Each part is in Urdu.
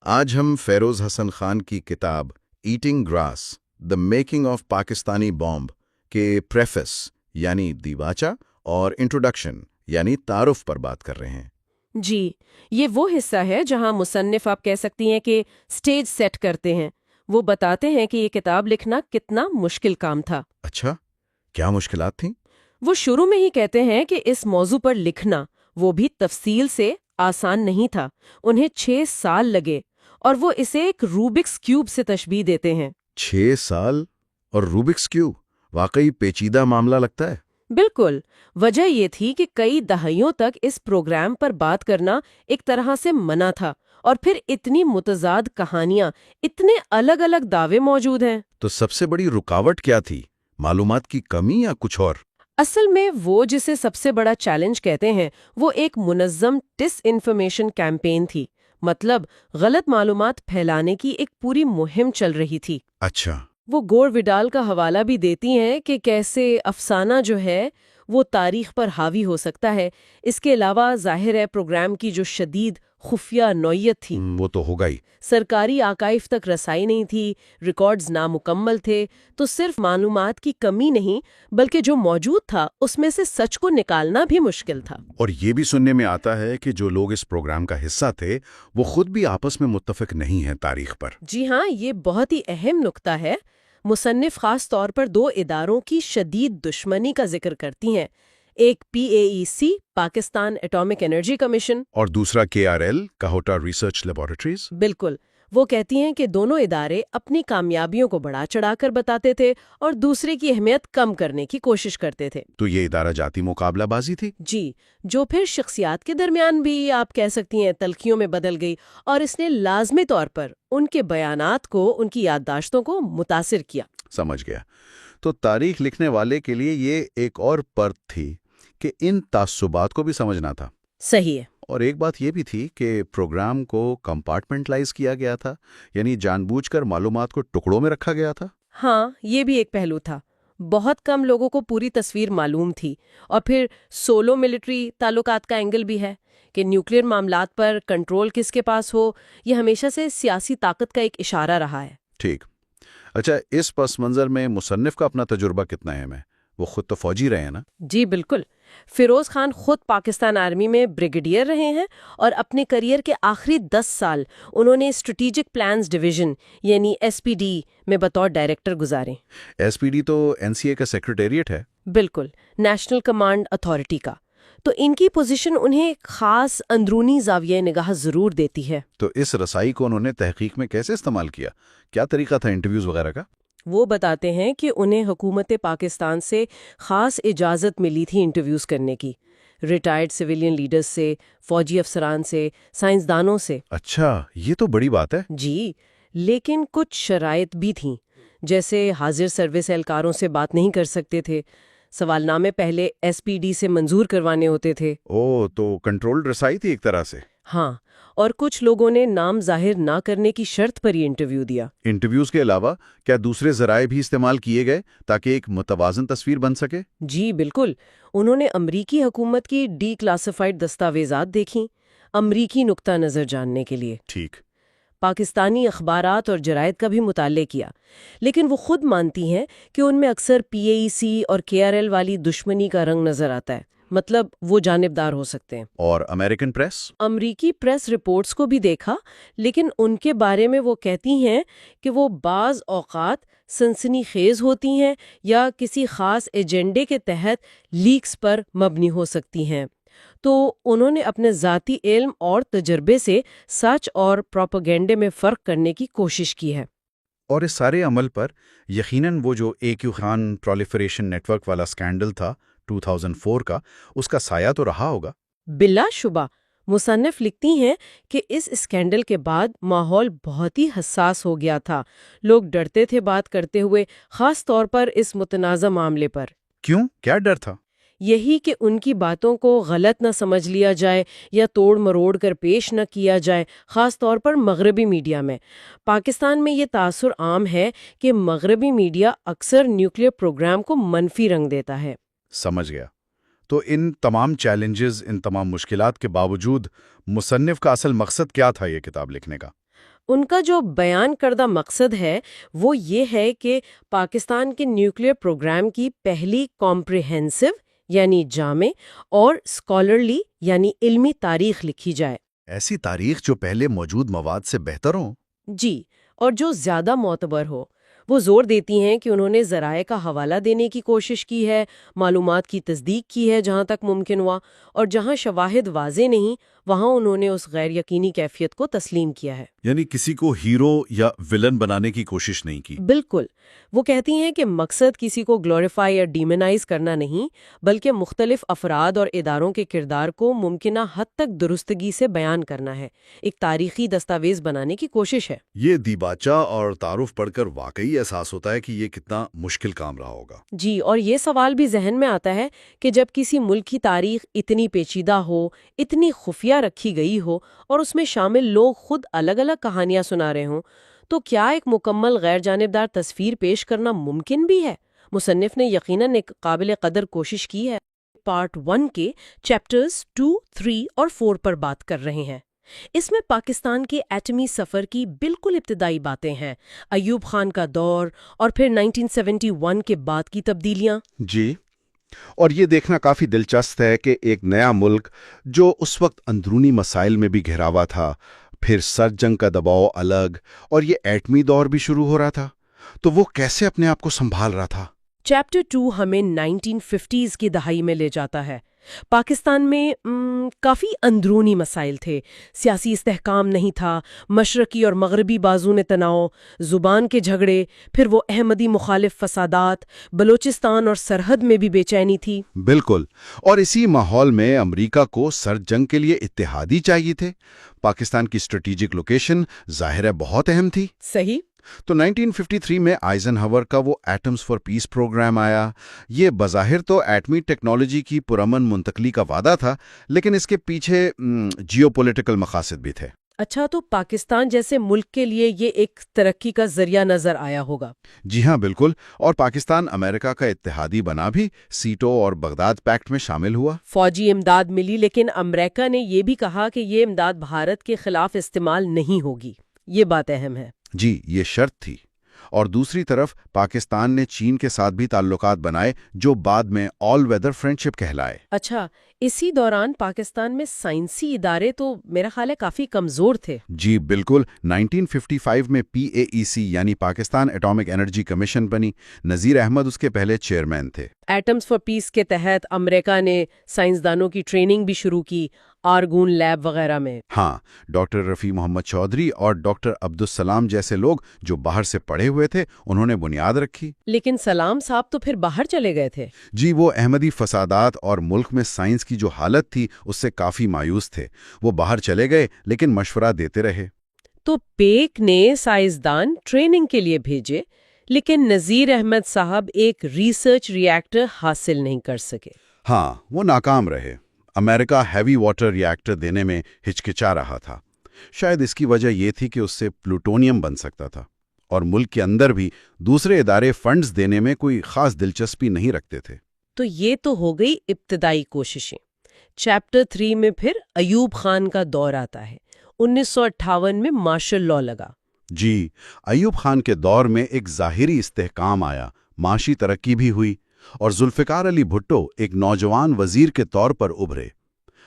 آج ہم فیروز حسن خان کی کتاب eating grass the making of Pakistani bomb کے پریفس یعنی دیباچہ اور انٹروڈکشن یعنی تعارف پر بات کر رہے ہیں۔ جی، یہ وہ حصہ ہے جہاں مصنف آپ کہہ سکتی ہیں کہ سٹیج سیٹ کرتے ہیں۔ وہ بتاتے ہیں کہ یہ کتاب لکھنا کتنا مشکل کام تھا۔ اچھا، کیا مشکلات تھیں؟ وہ شروع میں ہی کہتے ہیں کہ اس موضوع پر لکھنا، وہ بھی تفصیل سے، آسان نہیں تھا۔ انہیں 6 سال لگے اور وہ اسے ایک روبکس کیوب سے تشبیہ دیتے ہیں۔ 6 سال اور روبکس کیوب، واقعی پیچیدہ معاملہ لگتا ہے۔ بالکل، وجہ یہ تھی کہ کئی دہائیوں تک اس پروگرام پر بات کرنا ایک طرح سے منع تھا، اور پھر اتنی متضاد کہانیاں، اتنے الگ الگ دعوے موجود ہیں۔ تو سب سے بڑی رکاوٹ کیا تھی؟ معلومات کی کمی یا کچھ اور؟ اصل میں وہ جسے سب سے بڑا چیلنج کہتے ہیں، وہ ایک منظم ڈس انفارمیشن کیمپین تھی۔ مطلب غلط معلومات پھیلانے کی ایک پوری مہم چل رہی تھی۔ اچھا، وہ گور وڈال کا حوالہ بھی دیتی ہیں کہ کیسے افسانہ جو ہے وہ تاریخ پر حاوی ہو سکتا ہے۔ اس کے علاوہ ظاہر ہے پروگرام کی جو شدید خفیہ نوعیت تھی، وہ تو ہوگا ہی۔ سرکاری آرکائیو تک رسائی نہیں تھی، ریکارڈز نامکمل تھے، تو صرف معلومات کی کمی نہیں بلکہ جو موجود تھا اس میں سے سچ کو نکالنا بھی مشکل تھا۔ اور یہ بھی سننے میں آتا ہے کہ جو لوگ اس پروگرام کا حصہ تھے وہ خود بھی آپس میں متفق نہیں ہیں تاریخ پر۔ جی ہاں، یہ بہت ہی اہم نکتہ ہے۔ مصنف خاص طور پر 2 اداروں کی شدید دشمنی کا ذکر کرتی ہیں، ایک PAEC Pakistan atomic energy commission, اور دوسرا KRL کاہوٹا ریسرچ لیبارٹریز۔ بالکل، وہ کہتی ہیں کہ دونوں ادارے اپنی کامیابیوں کو بڑھا چڑھا کر بتاتے تھے اور دوسرے کی اہمیت کم کرنے کی کوشش کرتے تھے۔ تو یہ ادارہ جاتی مقابلہ بازی تھی؟ جی، جو پھر شخصیات کے درمیان بھی آپ کہہ سکتی ہیں تلخیوں میں بدل گئی، اور اس نے لازمی طور پر ان کے بیانات کو، ان کی یادداشتوں کو متاثر کیا۔ سمجھ گیا۔ تو تاریخ لکھنے والے کے لیے یہ ایک اور پرت تھی کہ ان تعصبات کو بھی سمجھنا تھا۔ صحیح ہے۔ اور ایک بات یہ بھی تھی کہ پروگرام کو کمپارٹمنٹلائز کیا گیا تھا، یعنی جان بوجھ کر معلومات کو ٹکڑوں میں رکھا گیا تھا۔ ہاں، یہ بھی ایک پہلو تھا۔ بہت کم لوگوں کو پوری تصویر معلوم تھی، اور پھر سولو ملٹری تعلقات کا اینگل بھی ہے کہ نیوکلیر معاملات پر کنٹرول کس کے پاس ہو، یہ ہمیشہ سے سیاسی طاقت کا ایک اشارہ رہا ہے۔ ٹھیک۔ اچھا، اس پس منظر میں مصنف کا اپنا تجربہ کتنا اہم ہے؟ وہ خود تو فوجی رہے ہیں نا؟ جی بالکل، فیروز خان خود پاکستان آرمی میں بریگیڈیئر رہے ہیں، اور اپنے کریئر کے آخری 10 سال انہوں نے اسٹریٹجک پلانز ڈویژن یعنی SPD میں بطور ڈائریکٹر گزارے۔ SPD تو NCA کا سیکریٹریٹ ہے۔ بالکل، نیشنل کمانڈ اتھارٹی کا۔ تو ان کی پوزیشن انہیں ایک خاص اندرونی زاویہ نگاہ ضرور دیتی ہے۔ تو اس رسائی کو انہوں نے تحقیق میں کیسے استعمال کیا؟ کیا طریقہ تھا انٹرویوز وغیرہ کا؟ وہ بتاتے ہیں کہ انہیں حکومت پاکستان سے خاص اجازت ملی تھی انٹرویوز کرنے کی، ریٹائرڈ سویلین لیڈرز سے، فوجی افسران سے، سائنسدانوں سے۔ اچھا، یہ تو بڑی بات ہے۔ جی، لیکن کچھ شرائط بھی تھیں، جیسے حاضر سروس اہلکاروں سے بات نہیں کر سکتے تھے، سوال نامے پہلے SPD سے منظور کروانے ہوتے تھے۔ تو کنٹرولڈ رسائی تھی ایک طرح سے۔ ہاں، اور کچھ لوگوں نے نام ظاہر نہ کرنے کی شرط پر ہی انٹرویو دیا۔ انٹرویوز کے علاوہ کیا دوسرے ذرائع بھی استعمال کیے گئے تاکہ ایک متوازن تصویر بن سکے؟ جی بالکل، انہوں نے امریکی حکومت کی ڈی کلاسیفائڈ دستاویزات دیکھیں، امریکی نقطہ نظر جاننے کے لیے۔ ٹھیک۔ پاکستانی اخبارات اور جرائد کا بھی مطالعہ کیا، لیکن وہ خود مانتی ہیں کہ ان میں اکثر PAEC اور KRL والی دشمنی کا رنگ نظر آتا ہے، مطلب وہ جانبدار ہو سکتے ہیں۔ اور امریکن پریس؟ امریکی پریس رپورٹس کو بھی دیکھا، لیکن ان کے بارے میں وہ کہتی ہیں کہ وہ بعض اوقات سنسنی خیز ہوتی ہیں یا کسی خاص ایجنڈے کے تحت لیکس پر مبنی ہو سکتی ہیں۔ تو انہوں نے اپنے ذاتی علم اور تجربے سے سچ اور پروپیگنڈے میں فرق کرنے کی کوشش کی ہے۔ اور اس سارے عمل پر یقیناً وہ جو AQ Khan proliferation network والا سکینڈل تھا 2004 کا، اس کا سایہ تو رہا ہوگا۔ بلا شبہ، مصنف لکھتی ہیں کہ اس اسکینڈل کے بعد ماحول بہت ہی حساس ہو گیا تھا، لوگ ڈرتے تھے بات کرتے ہوئے، خاص طور پر اس متنازع معاملے پر۔ کیوں؟ کیا ڈر تھا؟ یہی کہ ان کی باتوں کو غلط نہ سمجھ لیا جائے یا توڑ مروڑ کر پیش نہ کیا جائے، خاص طور پر مغربی میڈیا میں۔ پاکستان میں یہ تاثر عام ہے کہ مغربی میڈیا اکثر نیوکلیر پروگرام کو منفی رنگ دیتا ہے۔ سمجھ گیا۔ تو ان تمام چیلنجز، ان تمام مشکلات کے باوجود مصنف کا اصل مقصد کیا تھا یہ کتاب لکھنے کا؟ ان کا جو بیان کردہ مقصد ہے وہ یہ ہے کہ پاکستان کے نیوکلیئر پروگرام کی پہلی کمپریہنسو یعنی جامع اور اسکالرلی یعنی علمی تاریخ لکھی جائے۔ ایسی تاریخ جو پہلے موجود مواد سے بہتر ہوں؟ جی، اور جو زیادہ معتبر ہو۔ وہ زور دیتی ہیں کہ انہوں نے ذرائع کا حوالہ دینے کی کوشش کی ہے، معلومات کی تصدیق کی ہے جہاں تک ممکن ہوا، اور جہاں شواہد واضح نہیں وہاں انہوں نے اس غیر یقینی کیفیت کو تسلیم کیا ہے۔ یعنی کسی کو ہیرو یا ویلن بنانے کی کوشش نہیں کی۔ بالکل، وہ کہتی ہیں کہ مقصد کسی کو گلوریفائی یا ڈیمونائز کرنا نہیں، بلکہ مختلف افراد اور اداروں کے کردار کو ممکنہ حد تک درستگی سے بیان کرنا ہے، ایک تاریخی دستاویز بنانے کی کوشش ہے۔ یہ دیباچہ اور تعارف پڑھ کر واقعی احساس ہوتا ہے کہ یہ کتنا مشکل کام رہا ہوگا۔ جی، اور یہ سوال بھی ذہن میں آتا ہے کہ جب کسی ملک کی تاریخ اتنی پیچیدہ ہو، اتنی خفیہ رکھی گئی ہو اور اس میں شامل لوگ خود الگ الگ کہانیاں سنا رہے ہوں، تو کیا ایک مکمل غیر جانبدار تصویر پیش کرنا ممکن بھی ہے؟ مصنف نے یقیناً ایک قابل قدر کوشش کی ہے۔ پارٹ 1 کے چیپٹرز 2، 3 اور 4 پر بات کر رہے ہیں۔ اس میں پاکستان کے ایٹمی سفر کی بالکل ابتدائی باتیں ہیں، ایوب خان کا دور اور پھر 1971 کے بعد کی تبدیلیاں۔ جی، اور یہ دیکھنا کافی دلچسپ ہے کہ ایک نیا ملک جو اس وقت اندرونی مسائل میں بھی گھرا ہوا تھا، پھر سرد جنگ کا دباؤ الگ، اور یہ ایٹمی دور بھی شروع ہو رہا تھا، تو وہ کیسے اپنے آپ کو سنبھال رہا تھا؟ چیپٹر 2 ہمیں 1950s کی دہائی میں لے جاتا ہے۔ پاکستان میں کافی اندرونی مسائل تھے، سیاسی استحکام نہیں تھا، مشرقی اور مغربی بازو نے تناؤ، زبان کے جھگڑے، پھر وہ احمدی مخالف فسادات، بلوچستان اور سرحد میں بھی بے چینی تھی۔ بالکل، اور اسی ماحول میں امریکہ کو سرد جنگ کے لیے اتحادی چاہیے تھے۔ پاکستان کی اسٹریٹجک لوکیشن ظاہر ہے بہت اہم تھی۔ صحیح۔ تو 1953 میں آئزن ہاور کا وہ ایٹمز فار پیس پروگرام آیا۔ یہ بظاہر تو ایٹمی ٹیکنالوجی کی پرامن منتقلی کا وعدہ تھا، لیکن اس کے پیچھے جیو پولیٹیکل مقاصد بھی تھے۔ اچھا، تو پاکستان جیسے ملک کے لیے یہ ایک ترقی کا ذریعہ نظر آیا ہوگا۔ جی ہاں، بالکل، اور پاکستان امریکہ کا اتحادی بنا بھی، سیٹو اور بغداد پیکٹ میں شامل ہوا۔ فوجی امداد ملی، لیکن امریکہ نے یہ بھی کہا کہ یہ امداد بھارت کے خلاف استعمال نہیں ہوگی۔ یہ بات اہم ہے۔ جی، یہ شرط تھی۔ اور دوسری طرف پاکستان نے چین کے ساتھ بھی تعلقات بنائے، جو بعد میں آل ویدر فرینڈشپ کہلائے۔ اچھا، اسی دوران پاکستان میں سائنسی ادارے تو میرا خیال ہے کافی کمزور تھے۔ جی بالکل، 1955 میں PAEC یعنی پاکستان ایٹامک انرجی کمیشن بنی۔ نذیر احمد اس کے پہلے چیئرمین تھے۔ ایٹمز فار پیس کے تحت امریکہ نے سائنسدانوں کی ٹریننگ بھی شروع کی، آرگون لیب وغیرہ میں۔ ہاں، ڈاکٹر رفیع محمد چودھری اور ڈاکٹر عبدالسلام جیسے لوگ جو باہر سے پڑھے ہوئے تھے، انہوں نے بنیاد رکھی۔ لیکن سلام صاحب تو پھر باہر چلے گئے تھے۔ جی، وہ احمدی فسادات اور ملک میں سائنس کی جو حالت تھی اس سے کافی مایوس تھے۔ وہ باہر چلے گئے لیکن مشورہ دیتے رہے۔ تو پیک نے سائنسدان ٹریننگ کے لیے بھیجے، لیکن نذیر احمد صاحب ایک ریسرچ ری ایکٹر حاصل نہیں کر سکے۔ ہاں، وہ ناکام رہے۔ امریکہ ہیوی واٹر ری ایکٹر دینے میں ہچکچا رہا تھا۔ شاید اس کی وجہ یہ تھی کہ اس سے پلوٹونیم بن سکتا تھا، اور ملک کے اندر بھی دوسرے ادارے فنڈز دینے میں کوئی خاص دلچسپی نہیں رکھتے تھے۔ تو یہ تو ہو گئی ابتدائی کوششیں۔ چیپٹر 3 میں پھر ایوب خان کا دور آتا ہے۔ 1958 میں مارشل لاء لگا۔ جی، ایوب خان کے دور میں ایک ظاہری استحکام آیا، معاشی ترقی بھی ہوئی، اور ذوالفقار علی بھٹو ایک نوجوان وزیر کے طور پر ابھرے۔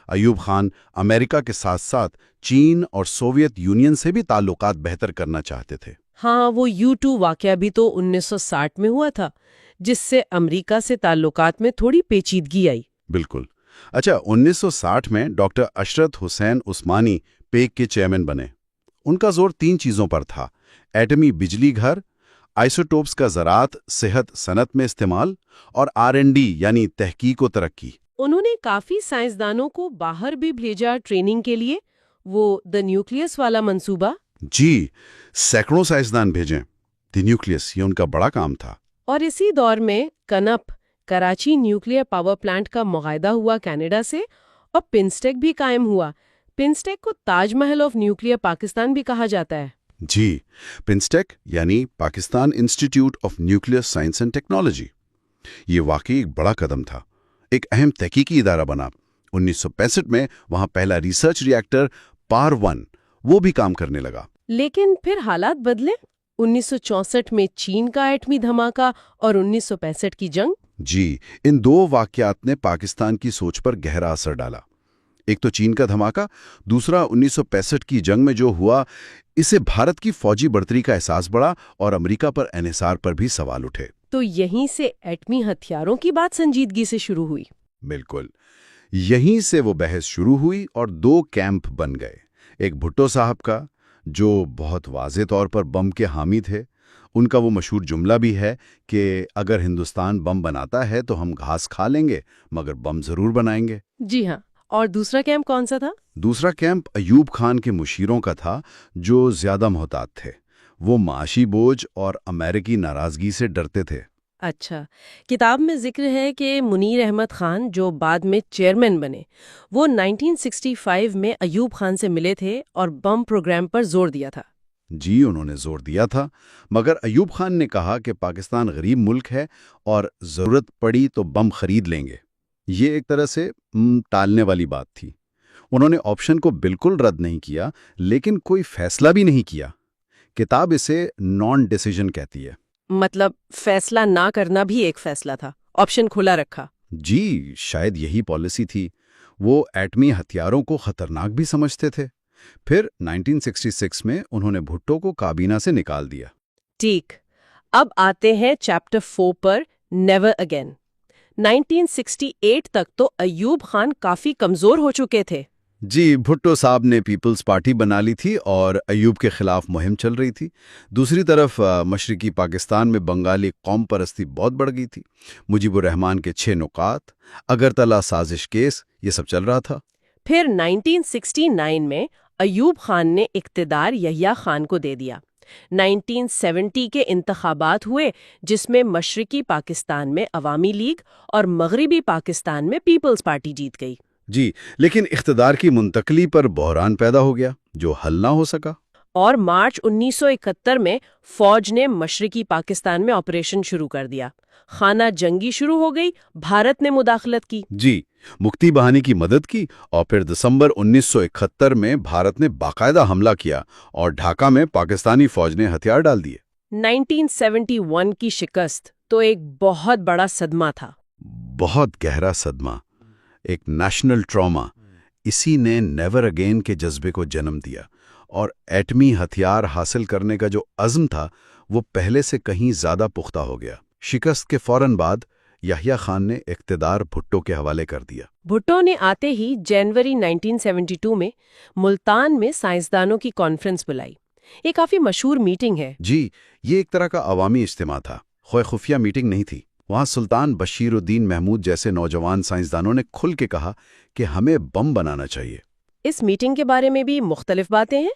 ایوب خان امریکہ کے ساتھ ساتھ چین اور سوویت یونین سے بھی تعلقات بہتر کرنا چاہتے تھے۔ ہاں، وہ U2 واقعہ بھی تو 1960 میں ہوا تھا، جس سے امریکہ سے تعلقات میں تھوڑی پیچیدگی آئی۔ بالکل۔ اچھا، 1960 میں ڈاکٹر اشرت حسین عثمانی پیک کے چیئرمین بنے۔ ان کا زور 3 چیزوں پر تھا: ایٹمی بجلی گھر، آئسوٹوپس کا زراعت صحت صنعت میں استعمال، اور R&D یعنی تحقیق و ترقی۔ انہوں نے کافی سائنسدانوں کو باہر بھی بھیجا ٹریننگ کے لیے، وہ دی نیوکلیس والا منصوبہ۔ جی، سینکڑوں سائنسدان بھیجیں۔ دی نیوکلیس، یہ ان کا بڑا کام تھا۔ اور اسی دور میں کنپ کراچی نیوکلیئر پاور پلانٹ کا معاہدہ ہوا کینیڈا سے، اور پنسٹیک بھی قائم ہوا۔ پنسٹیک کو تاج محل آف نیوکلیئر پاکستان بھی کہا جاتا ہے۔ جی، پنسٹیک یعنی Pakistan institute of nuclear science and technology. یہ واقعی ایک بڑا قدم تھا، ایک اہم تحقیقی ادارہ بنا۔ 1965 میں وہاں پہلا ریسرچ ری ایکٹر پار 1 وہ بھی کام کرنے لگا۔ لیکن پھر حالات بدلے. 1964 میں چین کا ایٹمی دھماکہ اور 1965 کی جنگ. جی، ان دو واقعات نے پاکستان کی سوچ پر گہرا اثر ڈالا. ایک تو چین کا دھماکہ، دوسرا 1965 کی جنگ میں جو ہوا، اسے بھارت کی فوجی برتری کا احساس بڑھا اور امریکہ پر انحصار پر بھی سوال اٹھے. تو یہیں سے ایٹمی ہتھیاروں کی بات سنجیدگی سے شروع ہوئی. بالکل، یہیں سے وہ بحث شروع ہوئی اور دو کیمپ بن گئے. ایک بھٹو صاحب کا، جو بہت واضح طور پر بم کے حامی تھے. ان کا وہ مشہور جملہ بھی ہے کہ اگر ہندوستان بم بناتا ہے تو ہم گھاس کھا لیں گے مگر بم ضرور بنائیں گے. جی ہاں. اور دوسرا کیمپ کون سا تھا؟ دوسرا کیمپ ایوب خان کے مشیروں کا تھا، جو زیادہ محتاط تھے. وہ معاشی بوجھ اور امریکی ناراضگی سے ڈرتے تھے. اچھا. کتاب میں ذکر ہے کہ منیر احمد خان، جو بعد میں چیئرمین بنے، وہ 1965 میں ایوب خان سے ملے تھے اور بم پروگرام پر زور دیا تھا. جی، انہوں نے زور دیا تھا، مگر ایوب خان نے کہا کہ پاکستان غریب ملک ہے اور ضرورت پڑی تو بم خرید لیں گے. یہ ایک طرح سے ٹالنے والی بات تھی. انہوں نے آپشن کو بالکل رد نہیں کیا، لیکن کوئی فیصلہ بھی نہیں کیا. کتاب اسے نان ڈیسیژن کہتی ہے. مطلب فیصلہ نہ کرنا بھی ایک فیصلہ تھا، آپشن کھلا رکھا. جی، شاید یہی پالیسی تھی. وہ ایٹمی ہتھیاروں کو خطرناک بھی سمجھتے تھے. پھر 1966 میں انہوں نے بھٹو کو کابینہ سے نکال دیا. ٹھیک. اب آتے ہیں چیپٹر 4 پر، نیور اگین. 1968 تک تو ایوب خان کافی کمزور ہو چکے تھے. جی، بھٹو صاحب نے پیپلز پارٹی بنا لی تھی اور ایوب کے خلاف مہم چل رہی تھی. دوسری طرف مشرقی پاکستان میں بنگالی قوم پرستی بہت بڑھ گئی تھی. مجیب الرحمان کے 6 نکات، اگرتلہ سازش کیس، یہ سب چل رہا تھا. پھر 1969 میں ایوب خان نے اقتدار یحییٰ خان کو دے دیا. 1970 کے انتخابات ہوئے، جس میں مشرقی پاکستان میں عوامی لیگ اور مغربی پاکستان میں پیپلز پارٹی جیت گئی. جی، لیکن اقتدار کی منتقلی پر بحران پیدا ہو گیا جو حل نہ ہو سکا. اور مارچ 1971 میں فوج نے مشرقی پاکستان میں آپریشن شروع کر دیا. خانہ جنگی شروع ہو گئی. بھارت نے مداخلت کی. جی، مکتی بہانی کی مدد کی اور پھر دسمبر 1971 میں بھارت نے باقاعدہ حملہ کیا اور ڈھاکہ میں پاکستانی فوج نے ہتھیار ڈال دیے. 1971 کی شکست تو ایک بہت بڑا صدمہ تھا. بہت گہرا صدمہ، ایک نیشنل ٹراما. اسی نے نیور اگین کے جذبے کو جنم دیا اور ایٹمی ہتھیار حاصل کرنے کا جو عزم تھا وہ پہلے سے کہیں زیادہ پختہ ہو گیا. شکست کے فوراً بعد یحییٰ خان نے اقتدار بھٹو کے حوالے کر دیا. بھٹو نے آتے ہی جنوری 1972 میں ملتان میں سائنسدانوں کی کانفرنس بلائی. یہ کافی مشہور میٹنگ ہے. جی، یہ ایک طرح کا عوامی اجتماع تھا، کوئی خفیہ میٹنگ نہیں تھی. وہاں سلطان بشیر الدین محمود جیسے نوجوان سائنسدانوں نے کھل کے کہا کہ ہمیں بم بنانا چاہیے. اس میٹنگ کے بارے میں بھی مختلف باتیں ہیں.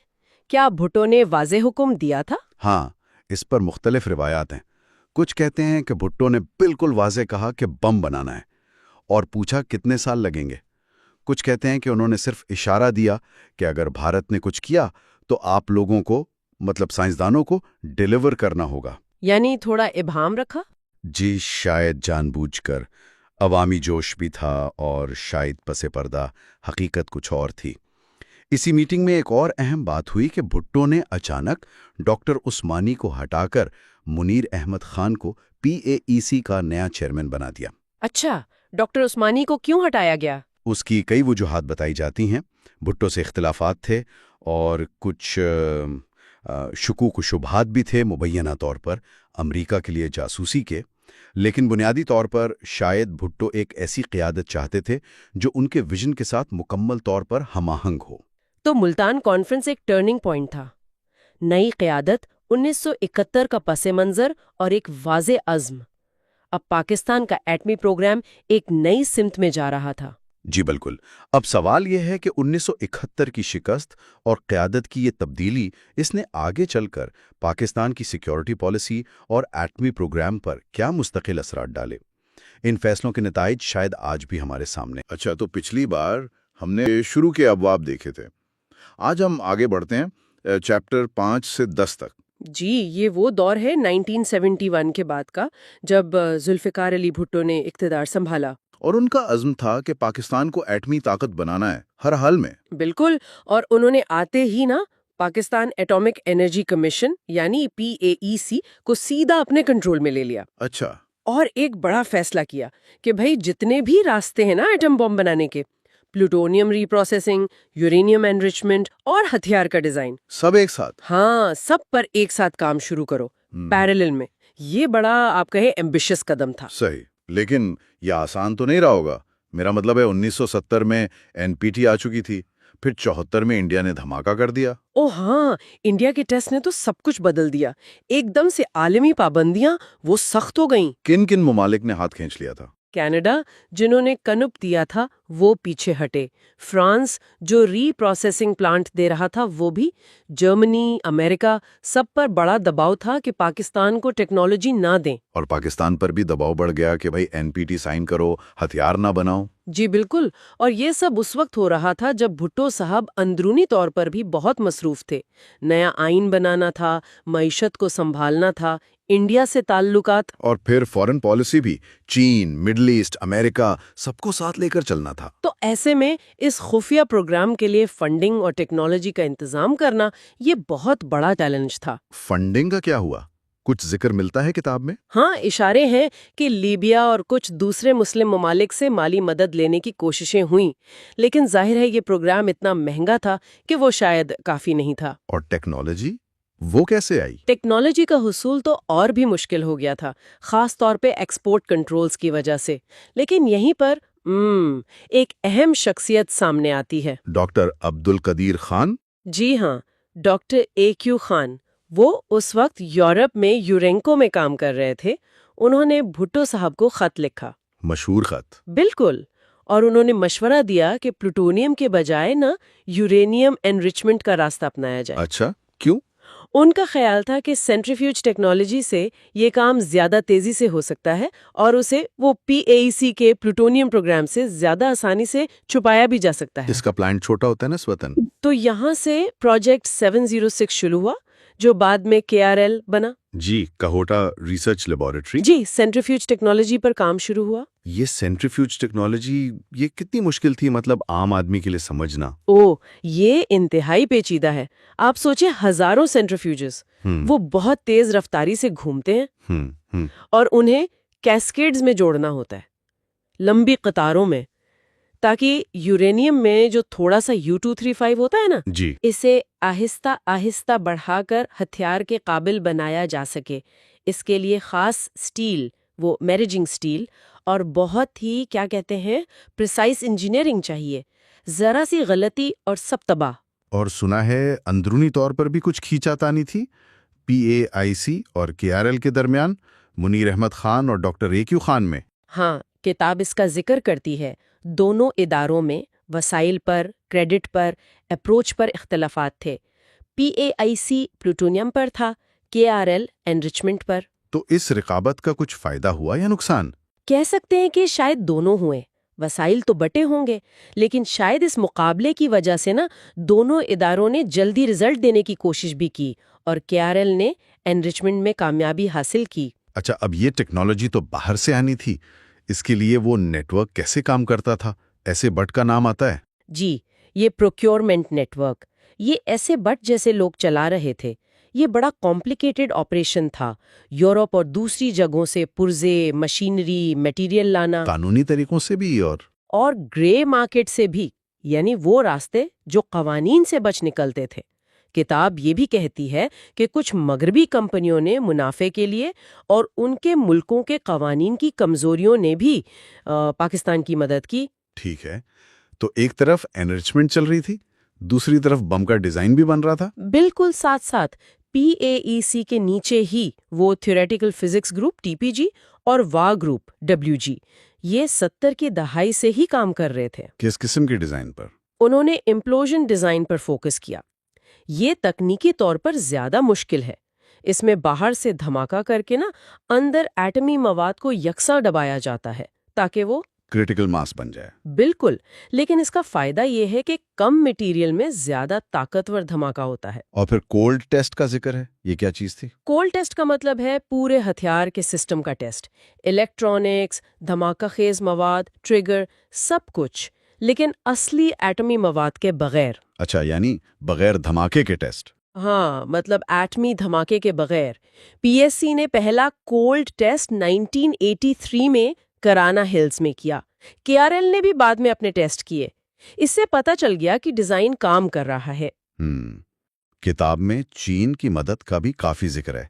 کیا بھٹو نے واضح حکم دیا تھا؟ ہاں، اس پر مختلف روایات ہیں. کچھ کہتے ہیں کہ بھٹو نے بالکل واضح کہا کہ بم بنانا ہے اور پوچھا کتنے سال لگیں گے. کچھ کہتے ہیں کہ انہوں نے صرف اشارہ دیا کہ اگر بھارت نے کچھ کیا تو آپ لوگوں کو، مطلب سائنسدانوں کو، ڈیلیور کرنا ہوگا. یعنی تھوڑا ابہام رکھا. جی، شاید جان بوجھ کر. عوامی جوش بھی تھا اور شاید پس پردہ حقیقت کچھ اور تھی. اسی میٹنگ میں ایک اور اہم بات ہوئی کہ بھٹو نے اچانک ڈاکٹر عثمانی کو ہٹا کر منیر احمد خان کو PAEC کا نیا چیئرمین بنا دیا. اچھا، ڈاکٹر عثمانی کو کیوں ہٹایا گیا؟ اس کی کئی وجوہات بتائی جاتی ہیں. بھٹو سے اختلافات تھے اور کچھ شکوک و شبہات بھی تھے مبینہ طور پر امریکہ کے لیے جاسوسی کے. لیکن بنیادی طور پر شاید بھٹو ایک ایسی قیادت چاہتے تھے جو ان کے ویژن کے ساتھ مکمل طور پر ہم آہنگ ہو. تو ملتان کانفرنس ایک ٹرننگ پوائنٹ تھا. نئی قیادت، 1971 کا پس منظر اور ایک واضح عزم. اب پاکستان کا ایٹمی پروگرام ایک نئی سمت میں جا رہا تھا. جی بالکل. اب سوال یہ ہے کہ 1971 کی شکست اور قیادت کی یہ تبدیلی، اس نے آگے چل کر پاکستان کی سیکیورٹی پالیسی اور ایٹمی پروگرام پر کیا مستقل اثرات ڈالے؟ ان فیصلوں کے نتائج شاید آج بھی ہمارے سامنے. اچھا، تو پچھلی بار ہم نے شروع کے ابواب دیکھے تھے. آج ہم آگے بڑھتے ہیں چیپٹر 5 سے 10 تک. جی، یہ وہ دور ہے 1971 کے بعد کا، جب ذوالفقار علی بھٹو نے اقتدار سنبھالا. اور ان کا عزم تھا کہ پاکستان کو ایٹمی طاقت بنانا ہے ہر حال میں. بالکل. اور انہوں نے آتے ہی پاکستان ایٹامک انرجی کمیشن یعنی PAEC کو سیدھا اپنے کنٹرول میں لے لیا اچھا، اور ایک بڑا فیصلہ کیا کہ بھائی جتنے بھی راستے ہیں نا ایٹم بم بنانے کے، پلوٹونیم ری پروسیسنگ، یورینیم انریچمنٹ اور ہتھیار کا ڈیزائن، سب ایک ساتھ؟ ہاں سب پر ایک ساتھ کام شروع کرو پیرلل میں. یہ بڑا آپ کہے ایمبیشس قدم تھا. صحیح، لیکن یہ آسان تو نہیں رہا ہوگا. میرا مطلب ہے 1970 میں NPT آ چکی تھی، پھر 74 میں انڈیا نے دھماکہ کر دیا. او ہاں، انڈیا کے ٹیسٹ نے تو سب کچھ بدل دیا. ایک دم سے عالمی پابندیاں وہ سخت ہو گئیں. کن کن ممالک نے ہاتھ کھینچ لیا تھا؟ کینیڈا جنہوں نے کنپ دیا تھا وہ پیچھے ہٹے، فرانس جو ری پروسیسنگ پلانٹ دے رہا تھا وہ بھی، جرمنی، امریکہ، سب پر بڑا دباؤ تھا کہ پاکستان کو ٹیکنالوجی نہ دیں. اور پاکستان پر بھی دباؤ بڑھ گیا کہ بھائی NPT سائن کرو، ہتھیار نہ بناؤ. جی بالکل. اور یہ سب اس وقت ہو رہا تھا جب بھٹو صاحب اندرونی طور پر بھی بہت مصروف تھے. نیا آئین بنانا تھا، معیشت کو سنبھالنا تھا، انڈیا سے تعلقات. اور پھر فورن پالیسی بھی، چین، مڈل ایسٹ، امریکہ، سب کو ساتھ لے کر چلنا تھا. تو ایسے میں اس خفیہ پروگرام کے لیے فنڈنگ اور ٹیکنالوجی کا انتظام کرنا یہ بہت بڑا چیلنج تھا. فنڈنگ کا کیا ہوا؟ کچھ ذکر ملتا ہے کتاب میں؟ ہاں، اشارے ہیں کہ لیبیا اور کچھ دوسرے مسلم ممالک سے مالی مدد لینے کی کوششیں ہوئیں، لیکن ظاہر ہے یہ پروگرام اتنا مہنگا تھا کہ وہ شاید کافی نہیں تھا. اور ٹیکنالوجی وہ کیسے آئی؟ ٹیکنالوجی کا حصول تو اور بھی مشکل ہو گیا تھا، خاص طور پہ ایکسپورٹ کنٹرولز کی وجہ سے. لیکن یہیں پر ایک اہم شخصیت سامنے آتی ہے. ڈاکٹر عبدالقدیر خان. جی ہاں، ڈاکٹر AQ خان. وہ اس وقت یورپ میں یورینکو میں کام کر رہے تھے. انہوں نے بھٹو صاحب کو خط لکھا. مشہور خط. بالکل. اور انہوں نے مشورہ دیا کہ پلوٹونیم کے بجائے نا یورینیم انریچمنٹ کا راستہ اپنایا جائے. اچھا، کیوں؟ ان کا خیال تھا کہ سینٹریفیوج ٹیکنالوجی سے یہ کام زیادہ تیزی سے ہو سکتا ہے اور اسے وہ PAEC کے پلوٹونیم پروگرام سے زیادہ آسانی سے چھپایا بھی جا سکتا ہے. اس کا پلانٹ چھوٹا ہوتا ہے نا سوتن. تو یہاں سے پروجیکٹ 706 شروع ہوا جو بعد میں KRL بنا. جی، کہوٹا ریسرچ لیبارٹری. جی، سینٹریفیوج ٹیکنالوجی پر کام شروع ہوا. یہ سینٹریفیوج ٹیکنالوجی یہ کتنی مشکل تھی، مطلب عام آدمی کے لیے سمجھنا؟ یہ انتہائی پیچیدہ ہے. آپ سوچیں ہزاروں سینٹریفیوجز، وہ بہت تیز رفتاری سے گھومتے ہیں اور انہیں کیسکیڈز میں جوڑنا ہوتا ہے، لمبی قطاروں میں، تاکہ یورینیم میں جو تھوڑا سا U235 ہوتا ہے نا، جی، اسے آہستہ آہستہ بڑھا کر ہتھیار کے قابل بنایا جا سکے. اس کے لیے خاص سٹیل، وہ میریجنگ سٹیل، اور بہت ہی کیا کہتے ہیں پریسائز انجینئرنگ چاہیے. ذرا سی غلطی اور سب تباہ. اور سنا ہے اندرونی طور پر بھی کچھ کھینچاتانی تھی PAIC اور KRL کے درمیان، منیر احمد خان اور ڈاکٹر AQ خان میں. ہاں، کتاب اس کا ذکر کرتی ہے. دونوں اداروں میں وسائل پر، کریڈٹ پر، اپروچ پر اختلافات تھے. PAIC پلوٹونیم پر تھا، KRL انریچمنٹ پر. تو اس رقابت کا کچھ فائدہ ہوا یا نقصان؟ کہہ سکتے ہیں کہ شاید دونوں ہوئے. وسائل تو بٹے ہوں گے، لیکن شاید اس مقابلے کی وجہ سے نا دونوں اداروں نے جلدی رزلٹ دینے کی کوشش بھی کی اور KRL نے انریچمنٹ میں کامیابی حاصل کی. اچھا، اب یہ ٹیکنالوجی تو باہر سے آنی تھی، اس کے لیے وہ نیٹ ورک کیسے کام کرتا تھا؟ ایسے بٹ کا نام آتا ہے. جی، یہ پروکیورمنٹ نیٹ ورک، یہ ایسے بٹ جیسے لوگ چلا رہے تھے. یہ بڑا کمپلیکیٹڈ آپریشن تھا. یورپ اور دوسری جگہوں سے پرزے، مشینری، میٹیریل لانا، قانونی طریقوں سے بھی اور گرے مارکیٹ سے بھی، یعنی وہ راستے جو قوانین سے بچ نکلتے تھے. کتاب یہ بھی کہتی ہے کہ کچھ مغربی کمپنیوں نے منافع کے لیے اور ان کے ملکوں کے قوانین کی کمزوریوں نے بھی پاکستان کی مدد کی. ٹھیک ہے، تو ایک طرف انریچمنٹ چل رہی تھی، دوسری طرف بم کا ڈیزائن بھی بن رہا تھا. بالکل ساتھ ساتھ. PAEC کے نیچے ہی وہ تھیوریٹیکل فزکس گروپ TPG اور وا گروپ WG یہ 70 کی دہائی سے ہی کام کر رہے تھے. کس قسم کے ڈیزائن پر؟ انہوں نے امپلوژن ڈیزائن پر فوکس کیا. یہ تکنیکی طور پر زیادہ مشکل ہے. اس میں باہر سے دھماکہ کر کے نا اندر ایٹمی مواد کو یکساں دبایا جاتا ہے تاکہ وہ کریٹیکل ماس بن جائے. بالکل، لیکن اس کا فائدہ یہ ہے کہ کم میٹیریل میں زیادہ طاقتور دھماکہ ہوتا ہے. اور پھر کولڈ ٹیسٹ کا ذکر ہے، یہ کیا چیز تھی؟ کولڈ ٹیسٹ کا مطلب ہے پورے ہتھیار کے سسٹم کا ٹیسٹ، الیکٹرانکس، دھماکہ خیز مواد، ٹریگر، سب کچھ. لیکن اصلی ایٹمی مواد کے بغیر۔ اچھا، یعنی بغیر دھماکے کے ٹیسٹ۔ ہاں، مطلب ایٹمی دھماکے کے بغیر۔ پی ایس سی نے پہلا کولڈ ٹیسٹ 1983 میں کرانا ہلز میں کیا۔ کے آر ایل نے بھی بعد میں اپنے ٹیسٹ کیے۔ اس سے پتہ چل گیا کہ ڈیزائن کام کر رہا ہے۔ کتاب میں چین کی مدد کا بھی کافی ذکر ہے،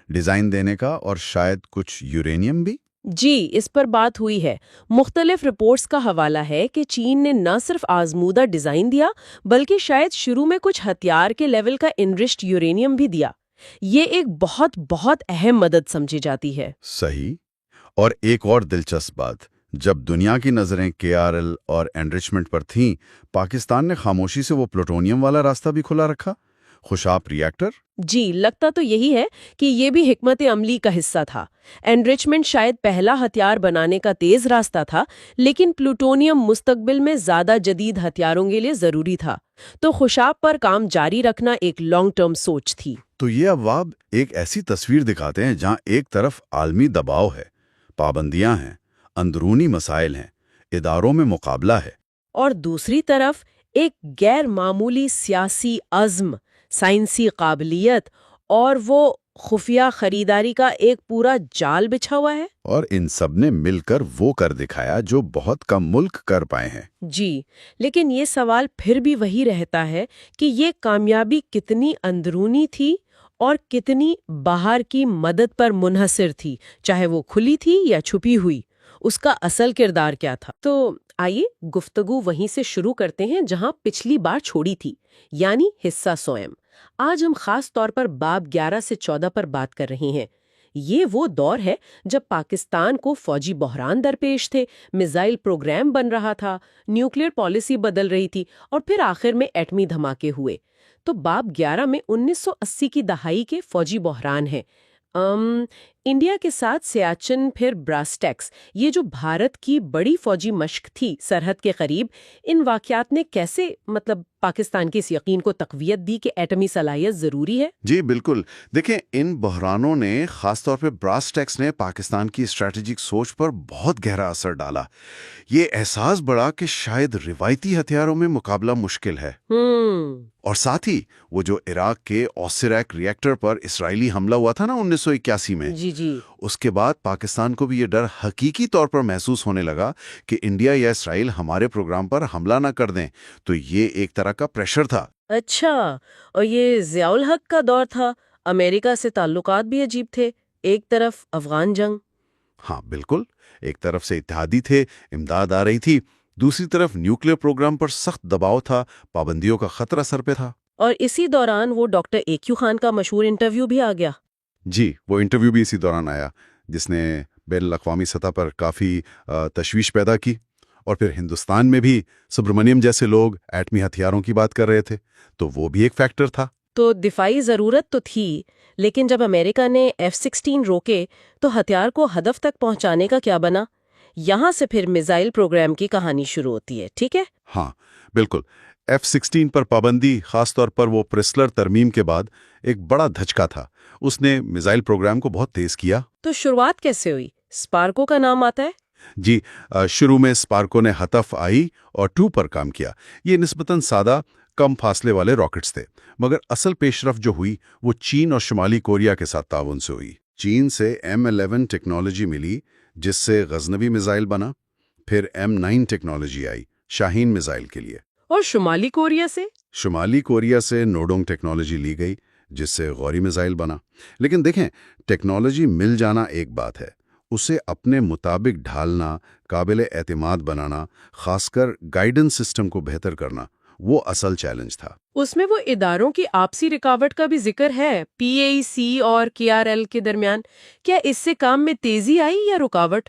ڈیزائن دینے کا، اور شاید کچھ یورینیم بھی۔ جی، اس پر بات ہوئی ہے۔ مختلف رپورٹس کا حوالہ ہے کہ چین نے نہ صرف آزمودہ ڈیزائن دیا بلکہ شاید شروع میں کچھ ہتھیار کے لیول کا انرچڈ یورینیم بھی دیا۔ یہ ایک بہت بہت اہم مدد سمجھی جاتی ہے۔ صحیح۔ اور ایک اور دلچسپ بات، جب دنیا کی نظریں کے آر ایل اور انرچمنٹ پر تھیں، پاکستان نے خاموشی سے وہ پلوٹونیم والا راستہ بھی کھلا رکھا، خوشاب ری ایکٹر۔ جی، لگتا تو یہی ہے کہ یہ بھی حکمت عملی کا حصہ تھا۔ انرچمنٹ شاید پہلا ہتھیار بنانے کا تیز راستہ تھا، لیکن پلوٹونیم مستقبل میں زیادہ جدید ہتھیاروں کے لیے ضروری تھا، تو خوشاب پر کام جاری رکھنا ایک لانگ ٹرم سوچ تھی۔ تو یہ ابواب ایک ایسی تصویر دکھاتے ہیں جہاں ایک طرف عالمی دباؤ ہے، پابندیاں ہیں، اندرونی مسائل ہیں، اداروں میں مقابلہ ہے، اور دوسری طرف ایک غیر معمولی سیاسی عزم، سائنسی قابلیت اور وہ خفیہ خریداری کا ایک پورا جال بچھا ہوا ہے۔ اور ان سب نے مل کر وہ کر دکھایا جو بہت کم ملک کر پائے ہیں۔ جی، لیکن یہ سوال پھر بھی وہی رہتا ہے کہ یہ کامیابی کتنی اندرونی تھی اور کتنی باہر کی مدد پر منحصر تھی، چاہے وہ کھلی تھی یا چھپی ہوئی، اس کا اصل کردار کیا تھا۔ تو آئیے گفتگو وہیں سے شروع کرتے ہیں جہاں پچھلی بار چھوڑی تھی، یعنی حصہ سوئم۔ آج ہم خاص طور پر باب 11 سے 14 پر بات کر رہے ہیں۔ یہ وہ دور ہے جب پاکستان کو فوجی بحران درپیش تھے، میزائل پروگرام بن رہا تھا، نیوکلیئر پالیسی بدل رہی تھی، اور پھر آخر میں ایٹمی دھماکے ہوئے۔ تو باب 11 میں 1980 کی دہائی کے فوجی بحران ہیں۔ انڈیا کے ساتھ سیاچن، پھر براسٹیکس، یہ جو بھارت کی بڑی فوجی مشق تھی سرحد کے قریب، ان واقعات نے کیسے پاکستان کے اس یقین کو تقویت دی کہ ایٹمی صلاحیت ضروری ہے؟ جی بالکل، دیکھیں ان بحرانوں نے، خاص طور پہ براسٹیکس نے، پاکستان کی اسٹریٹجک سوچ پر بہت گہرا اثر ڈالا۔ یہ احساس بڑھا کہ شاید روایتی ہتھیاروں میں مقابلہ مشکل ہے، اور ساتھ ہی وہ جو عراق کے اوسیریک ری ایکٹر پر اسرائیلی حملہ ہوا تھا نا 1981 میں، جی، اس کے بعد پاکستان کو بھی یہ ڈر حقیقی طور پر محسوس ہونے لگا کہ انڈیا یا اسرائیل ہمارے پروگرام پر حملہ نہ کر دیں، تو یہ ایک طرح کا پریشر تھا۔ اچھا، اور یہ ضیاء الحق کا دور تھا۔ امریکہ سے تعلقات بھی عجیب تھے، ایک طرف افغان جنگ۔ ہاں بالکل، ایک طرف سے اتحادی تھے، امداد آ رہی تھی، دوسری طرف نیوکلیر پروگرام پر سخت دباؤ تھا، پابندیوں کا خطرہ سر پہ تھا۔ اور اسی دوران وہ ڈاکٹر اے کیو خان کا مشہور انٹرویو بھی آ گیا۔ جی، وہ انٹرویو بھی اسی دوران آیا جس نے بین الاقوامی سطح پر کافی تشویش پیدا کی، اور پھر ہندوستان میں بھی سبرمنیم جیسے لوگ ایٹمی ہتھیاروں کی بات کر رہے تھے، تو وہ بھی ایک فیکٹر تھا۔ تو دفاعی ضرورت تو تھی، لیکن جب امریکہ نے F-16 روکے تو ہتھیار کو ہدف تک پہنچانے کا کیا بنا؟ یہاں سے پھر میزائل پروگرام کی کہانی شروع ہوتی ہے، ٹھیک ہے؟ ہاں بالکل، F-16 پر پابندی، خاص طور پر وہ پرسلر ترمیم کے بعد، ایک بڑا دھچکا تھا۔ اس نے میزائل پروگرام کو بہت تیز کیا۔ تو شروعات کیسے ہوئی؟ اسپارکو کا نام آتا ہے؟ جی، شروع میں اسپارکو نے ہتف آئی اور 2 پر کام کیا۔ یہ نسبتاً سادہ، کم فاصلے والے راکٹس تھے، مگر اصل پیش رفت جو ہوئی وہ چین اور شمالی کوریا کے ساتھ تعاون سے ہوئی۔ چین سے M11 ٹیکنالوجی ملی، جس سے غزنوی میزائل بنا، پھر M9 ٹیکنالوجی آئی شاہین میزائل کے لیے، اور شمالی کوریا سے؟ شمالی کوریا سے نوڈونگ ٹیکنالوجی لی گئی، جس سے غوری میزائل بنا۔ لیکن دیکھیں، ٹیکنالوجی مل جانا ایک بات ہے، اسے اپنے مطابق ڈھالنا، قابل اعتماد بنانا، خاص کر گائیڈنس سسٹم کو بہتر کرنا، وہ اصل چیلنج تھا۔ اس میں وہ اداروں کی آپسی رکاوٹ کا بھی ذکر ہے، PAC اور KRL کے درمیان۔ کیا اس سے کام میں تیزی آئی یا رکاوٹ؟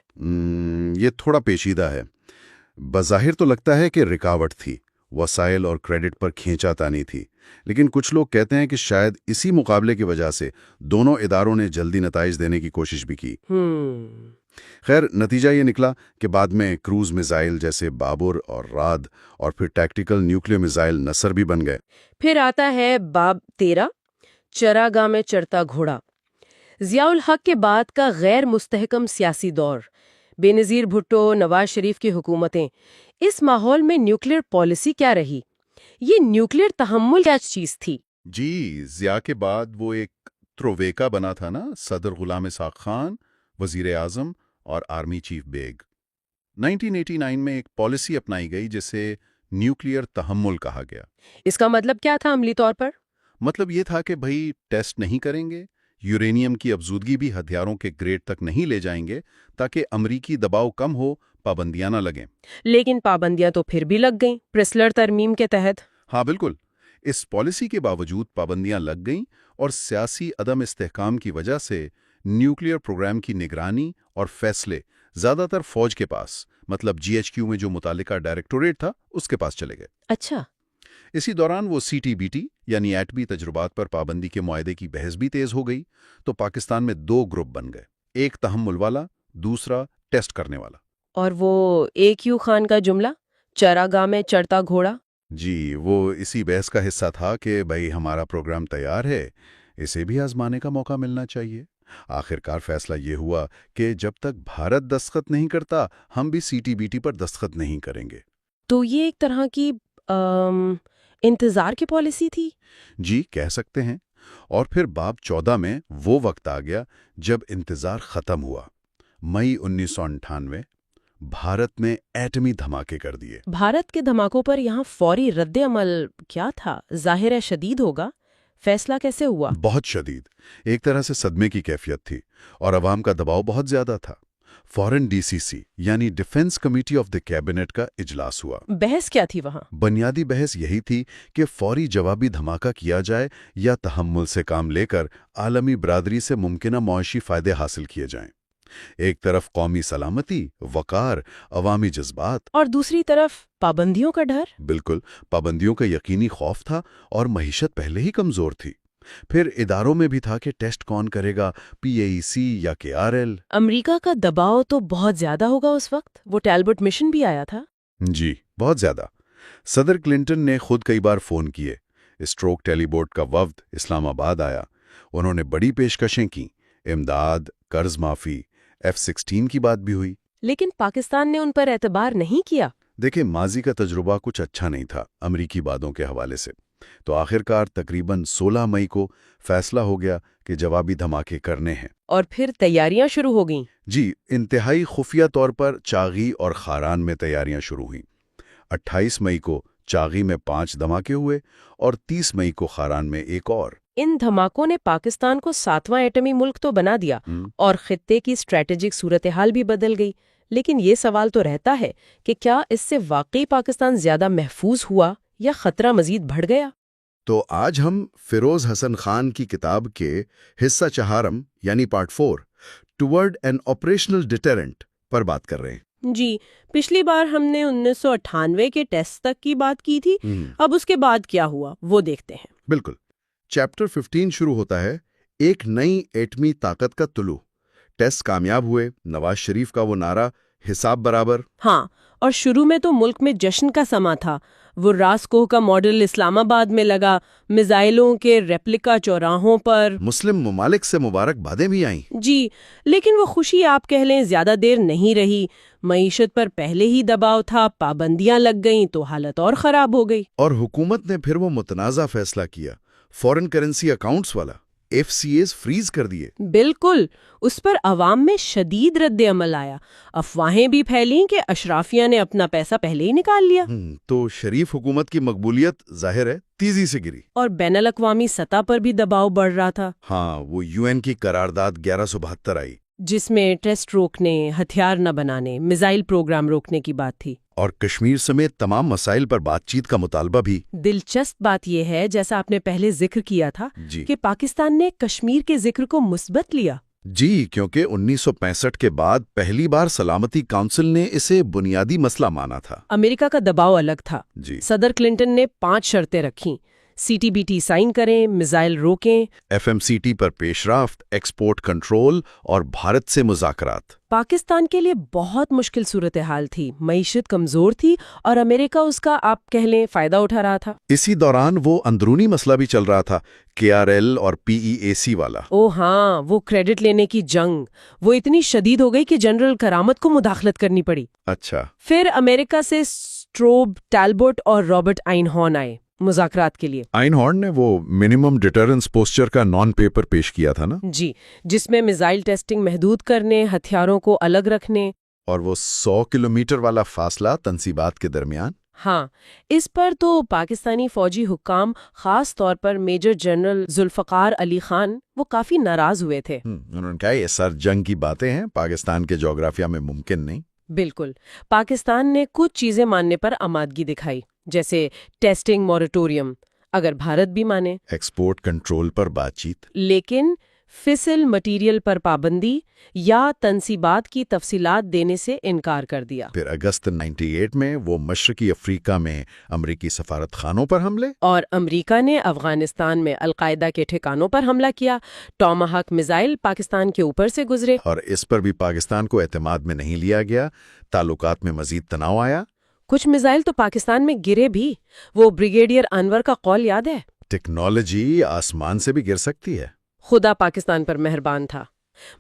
یہ تھوڑا پیچیدہ ہے۔ بظاہر تو لگتا ہے کہ رکاوٹ تھی، وسائل اور کریڈٹ پر کھینچا تانی تھی، لیکن کچھ لوگ کہتے ہیں کہ شاید اسی مقابلے کی وجہ سے دونوں اداروں نے جلدی نتائج دینے کی کوشش بھی کی۔ خیر، نتیجہ یہ نکلا کہ بعد میں کروز میزائل جیسے بابر اور راد، اور پھر ٹیکٹیکل نیوکلیئر میزائل نصر بھی بن گئے۔ پھر آتا ہے باب 13، چراگاہ میں چڑھتا گھوڑا۔ ضیاء الحق کے بعد کا غیر مستحکم سیاسی دور۔ بے نظیر بھٹو، نواز شریف کی حکومتیں، اس ماحول میں نیوکلیئر پالیسی کیا رہی؟ یہ نیوکلیئر تحمل کیا چیز تھی؟ جی، ضیاء کے بعد وہ ایک ترویکا بنا تھا نا، صدر غلام اسحاق خان، وزیر اعظم اور آرمی چیف بیگ۔ 1989 میں ایک پالیسی اپنائی گئی جسے نیوکلیئر تحمل کہا گیا۔ اس کا مطلب کیا تھا عملی طور پر؟ مطلب یہ تھا کہ بھئی ٹیسٹ نہیں کریں گے، یورینیم کی افزودگی بھی ہتھیاروں کے گریڈ تک نہیں لے جائیں گے تاکہ امریکی دباؤ کم ہو، پابندیاں نہ لگیں۔ لیکن پابندیاں تو پھر بھی لگ گئیں پریسلر ترمیم کے تحت۔ ہاں بالکل، اس پالیسی کے باوجود پابندیاں لگ گئیں اور سیاسی عدم استحکام کی وجہ سے نیوکلیئر پروگرام کی نگرانی اور فیصلے زیادہ تر فوج کے پاس، مطلب GHQ میں جو متعلقہ ڈائریکٹوریٹ تھا اس کے پاس چلے گئے۔ اچھا، اسی دوران وہ CTBT یعنی ایٹمی تجربات پر پابندی کے معاہدے کی بحث بھی تیز ہو گئی، تو پاکستان میں 2 گروپ بن گئے، ایک تحمل والا، دوسرا ٹیسٹ کرنے والا۔ اور وہ AQ خان کا جملہ، چراگاہ میں چڑھتا گھوڑا؟ جی، وہ اسی بحث کا حصہ تھا کہ بھئی ہمارا پروگرام تیار ہے، اسے بھی آزمانے کا موقع ملنا چاہیے۔ آخرکار فیصلہ یہ ہوا کہ جب تک بھارت دستخط نہیں کرتا، ہم بھی CTBT پر دستخط نہیں کریں گے۔ تو یہ ایک طرح کی انتظار کی پالیسی تھی؟ جی، کہہ سکتے ہیں۔ اور پھر باب 14 میں وہ وقت آ گیا جب انتظار ختم ہوا۔ مئی 1998 بھارت نے ایٹمی دھماکے کر دیے۔ بھارت کے دھماکوں پر یہاں فوری رد عمل کیا تھا؟ ظاہر ہے شدید ہوگا۔ فیصلہ کیسے ہوا؟ بہت شدید، ایک طرح سے صدمے کی کیفیت تھی، اور عوام کا دباؤ بہت زیادہ تھا۔ فوراً DCC یعنی defence committee of the cabinet کا اجلاس ہوا۔ بحث کیا تھی وہاں؟ بنیادی بحث یہی تھی کہ فوری جوابی دھماکہ کیا جائے یا تحمل سے کام لے کر عالمی برادری سے ممکنہ معاشی فائدے حاصل کیے جائیں۔ ایک طرف قومی سلامتی، وقار، عوامی جذبات، اور دوسری طرف پابندیوں کا ڈر۔ بالکل، پابندیوں کا یقینی خوف تھا اور معیشت پہلے ہی کمزور تھی۔ پھر اداروں میں بھی تھا کہ ٹیسٹ کون کرے گا، PAEC یا KRL۔ امریکہ کا دباؤ تو بہت زیادہ ہوگا اس وقت، وہ ٹیلبٹ مشن بھی آیا تھا۔ جی، بہت زیادہ۔ صدر کلنٹن نے خود کئی بار فون کیے، اسٹروک ٹیلی بورڈ کا وفد اسلام آباد آیا، انہوں نے بڑی پیشکشیں کیں، امداد، قرض معافی، F-16 کی بات بھی ہوئی۔ لیکن پاکستان نے ان پر اعتبار نہیں کیا۔ دیکھیں، ماضی کا تجربہ کچھ اچھا نہیں تھا امریکی وعدوں کے حوالے سے، تو آخرکار تقریباً 16 مئی کو فیصلہ ہو گیا کہ جوابی دھماکے کرنے ہیں۔ اور پھر تیاریاں شروع ہو گئیں۔ جی، انتہائی خفیہ طور پر چاغی اور خاران میں تیاریاں شروع ہوئیں۔ 28 مئی کو چاغی میں 5 دھماکے ہوئے اور 30 مئی کو خاران میں ایک اور۔ ان دھماکوں نے پاکستان کو 7واں ایٹمی ملک تو بنا دیا اور خطے کی اسٹریٹجک صورتحال بھی بدل گئی، لیکن یہ سوال تو رہتا ہے کہ کیا اس سے واقعی پاکستان زیادہ محفوظ ہوا یا خطرہ مزید بڑھ گیا؟ تو آج ہم فیروز حسن خان کی کتاب کے حصہ چہارم یعنی part 4 towards an operational deterrent پر بات کر رہے ہیں۔ جی، پچھلی بار ہم نے 1998 کے ٹیسٹ تک کی بات کی تھی، اب اس کے بعد کیا ہوا وہ دیکھتے ہیں۔ بالکل، چیپٹر 15 شروع ہوتا ہے ایک نئی ایٹمی طاقت کا طلوع۔ ٹیسٹ کامیاب ہوئے، نواز شریف کا وہ نعرہ حساب برابر۔ ہاں، اور شروع میں تو ملک میں جشن کا سما تھا، وہ راسکو کا ماڈل اسلام آباد میں لگا، میزائلوں کے ریپلیکا چوراہوں پر، مسلم ممالک سے مبارک بادیں بھی آئیں۔ جی، لیکن وہ خوشی آپ کہہ لیں زیادہ دیر نہیں رہی۔ معیشت پر پہلے ہی دباؤ تھا، پابندیاں لگ گئیں تو حالت اور خراب ہو گئی۔ اور حکومت نے پھر وہ متنازع فیصلہ کیا، فورن کرنسی اکاؤنٹس والا، FCAs فریز کر دیے۔ بالکل، اس پر عوام میں شدید رد عمل آیا، افواہیں بھی پھیلیں کہ اشرافیہ نے اپنا پیسہ پہلے ہی نکال لیا۔ تو شریف حکومت کی مقبولیت ظاہر ہے تیزی سے گری، اور بین الاقوامی سطح پر بھی دباؤ بڑھ رہا تھا۔ ہاں، وہ UN کی قرارداد 1172 آئی، جس میں ٹیسٹ روکنے، ہتھیار نہ بنانے، میزائل پروگرام روکنے کی بات تھی، اور کشمیر سمیت تمام مسائل پر بات چیت کا مطالبہ بھی۔ دلچسپ بات یہ ہے، جیسا آپ نے پہلے ذکر کیا تھا، جی کہ پاکستان نے کشمیر کے ذکر کو مثبت لیا۔ جی، کیونکہ 1965 کے بعد پہلی بار سلامتی کونسل نے اسے بنیادی مسئلہ مانا تھا۔ امریکہ کا دباؤ الگ تھا، جی صدر کلنٹن نے 5 شرطیں رکھیں، CTBT سائن کریں، میزائل روکیں۔ FMCT پر پیش رفت، ایکسپورٹ کنٹرول اور بھارت سے مذاکرات۔ پاکستان کے لیے بہت مشکل صورتحال تھی، معیشت کمزور تھی اور امریکہ اس کا آپ کہہ لیں فائدہ اٹھا رہا تھا۔ اسی دوران وہ اندرونی مسئلہ بھی چل رہا تھا، KRL اور PEAC والا۔ او ہاں، وہ کریڈٹ لینے کی جنگ وہ اتنی شدید ہو گئی کہ جنرل کرامت کو مداخلت کرنی پڑی۔ اچھا، پھر امریکہ سے اسٹروب ٹالبوٹ اور رابرٹ آئن ہارن آئے مذاکرات کے لیے۔ آئن ہارن نے وہ منیمم ڈیٹرنس پوسچر کا نان پیپر پیش کیا تھا نا؟ جی، جس میں میزائل ٹیسٹنگ محدود کرنے، ہتھیاروں کو الگ رکھنے۔ اور وہ 100 کلومیٹر والا فاصلہ تنصیبات کے درمیان۔ ہاں، اس پر تو پاکستانی فوجی حکام، خاص طور پر میجر جنرل ذوالفقار علی خان، وہ کافی ناراض ہوئے تھے۔ انہوں نے کہا یہ سر جنگ کی باتیں ہیں، پاکستان کے جغرافیہ میں ممکن نہیں۔ بالکل، پاکستان نے کچھ چیزیں ماننے پر آمادگی دکھائی، جیسے ٹیسٹنگ موریٹوریم اگر بھارت بھی مانے، ایکسپورٹ کنٹرول پر بات چیت، لیکن فسل مٹیریل پر پابندی یا تنصیبات کی تفصیلات دینے سے انکار کر دیا۔ پھر اگست 98 میں وہ مشرقی افریقہ میں امریکی سفارت خانوں پر حملے، اور امریکہ نے افغانستان میں القاعدہ کے ٹھکانوں پر حملہ کیا۔ ٹاماہاک میزائل پاکستان کے اوپر سے گزرے، اور اس پر بھی پاکستان کو اعتماد میں نہیں لیا گیا، تعلقات میں مزید تناؤ آیا۔ کچھ میزائل تو پاکستان میں گرے بھی۔ وہ بریگیڈیئر انور کا قول یاد ہے؟ ٹیکنالوجی آسمان سے بھی گر سکتی ہے۔ خدا پاکستان پر مہربان تھا،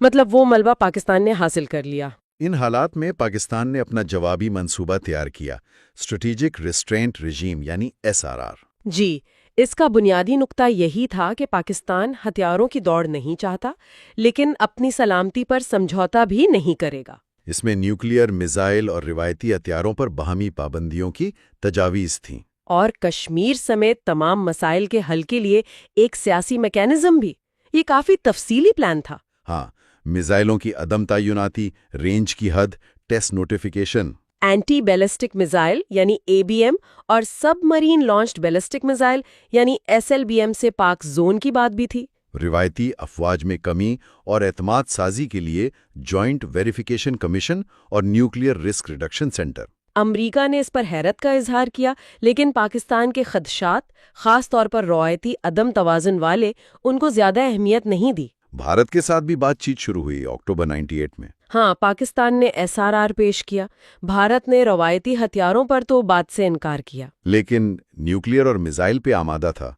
مطلب وہ ملبہ پاکستان نے حاصل کر لیا۔ ان حالات میں پاکستان نے اپنا جوابی منصوبہ تیار کیا، اسٹریٹجک ریسٹرینٹ رجیم یعنی SRR۔ جی، اس کا بنیادی نقطہ یہی تھا کہ پاکستان ہتھیاروں کی دوڑ نہیں چاہتا، لیکن اپنی سلامتی پر سمجھوتا بھی نہیں کرے گا۔ اس میں نیوکلیئر، میزائل اور روایتی ہتھیاروں پر باہمی پابندیوں کی تجاویز تھیں۔ اور کشمیر سمیت تمام مسائل کے حل کے لیے ایک سیاسی میکینزم بھی۔ یہ کافی تفصیلی پلان تھا۔ ہاں، میزائلوں کی عدم تعیناتی، رینج کی حد، test notification, anti ballistic missile یعنی ABM اور submarine launched ballistic missile یعنی SLBM سے پاک زون کی بات بھی تھی۔ روایتی افواج میں کمی اور اعتماد سازی کے لیے جوائنٹ ویریفیکیشن کمیشن اور نیوکلیئر رسک ریڈکشن سینٹر۔ امریکہ نے اس پر حیرت کا اظہار کیا، لیکن پاکستان کے خدشات، خاص طور پر روایتی عدم توازن والے، ان کو زیادہ اہمیت نہیں دی۔ بھارت کے ساتھ بھی بات چیت شروع ہوئی اکتوبر 98 میں۔ ہاں، پاکستان نے SRR پیش کیا، بھارت نے روایتی ہتھیاروں پر تو بات سے انکار کیا، لیکن نیوکلیئر اور میزائل پہ آمادہ تھا۔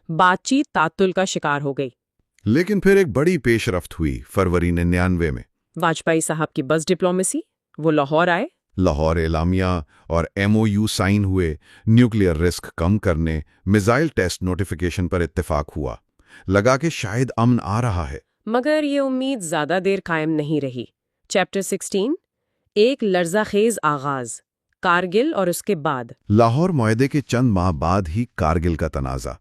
بات چیت تعطل کا شکار ہو گئی۔ لیکن پھر ایک بڑی پیش رفت ہوئی فروری 99 میں۔ واجپئی صاحب کی بس ڈپلومیسی، وہ لاہور آئے۔ لاہور اعلامیہ اور MOU سائن ہوئے، نیوکلیئر رسک کم کرنے، میزائل ٹیسٹ نوٹیفیکیشن پر اتفاق ہوا۔ لگا کہ شاید امن آ رہا ہے۔ مگر یہ امید زیادہ دیر قائم نہیں رہی۔ چیپٹر 16، ایک لرزہ خیز آغاز، کارگل اور اس کے بعد۔ لاہور معاہدے کے چند ماہ بعد ہی کارگل کا تنازع،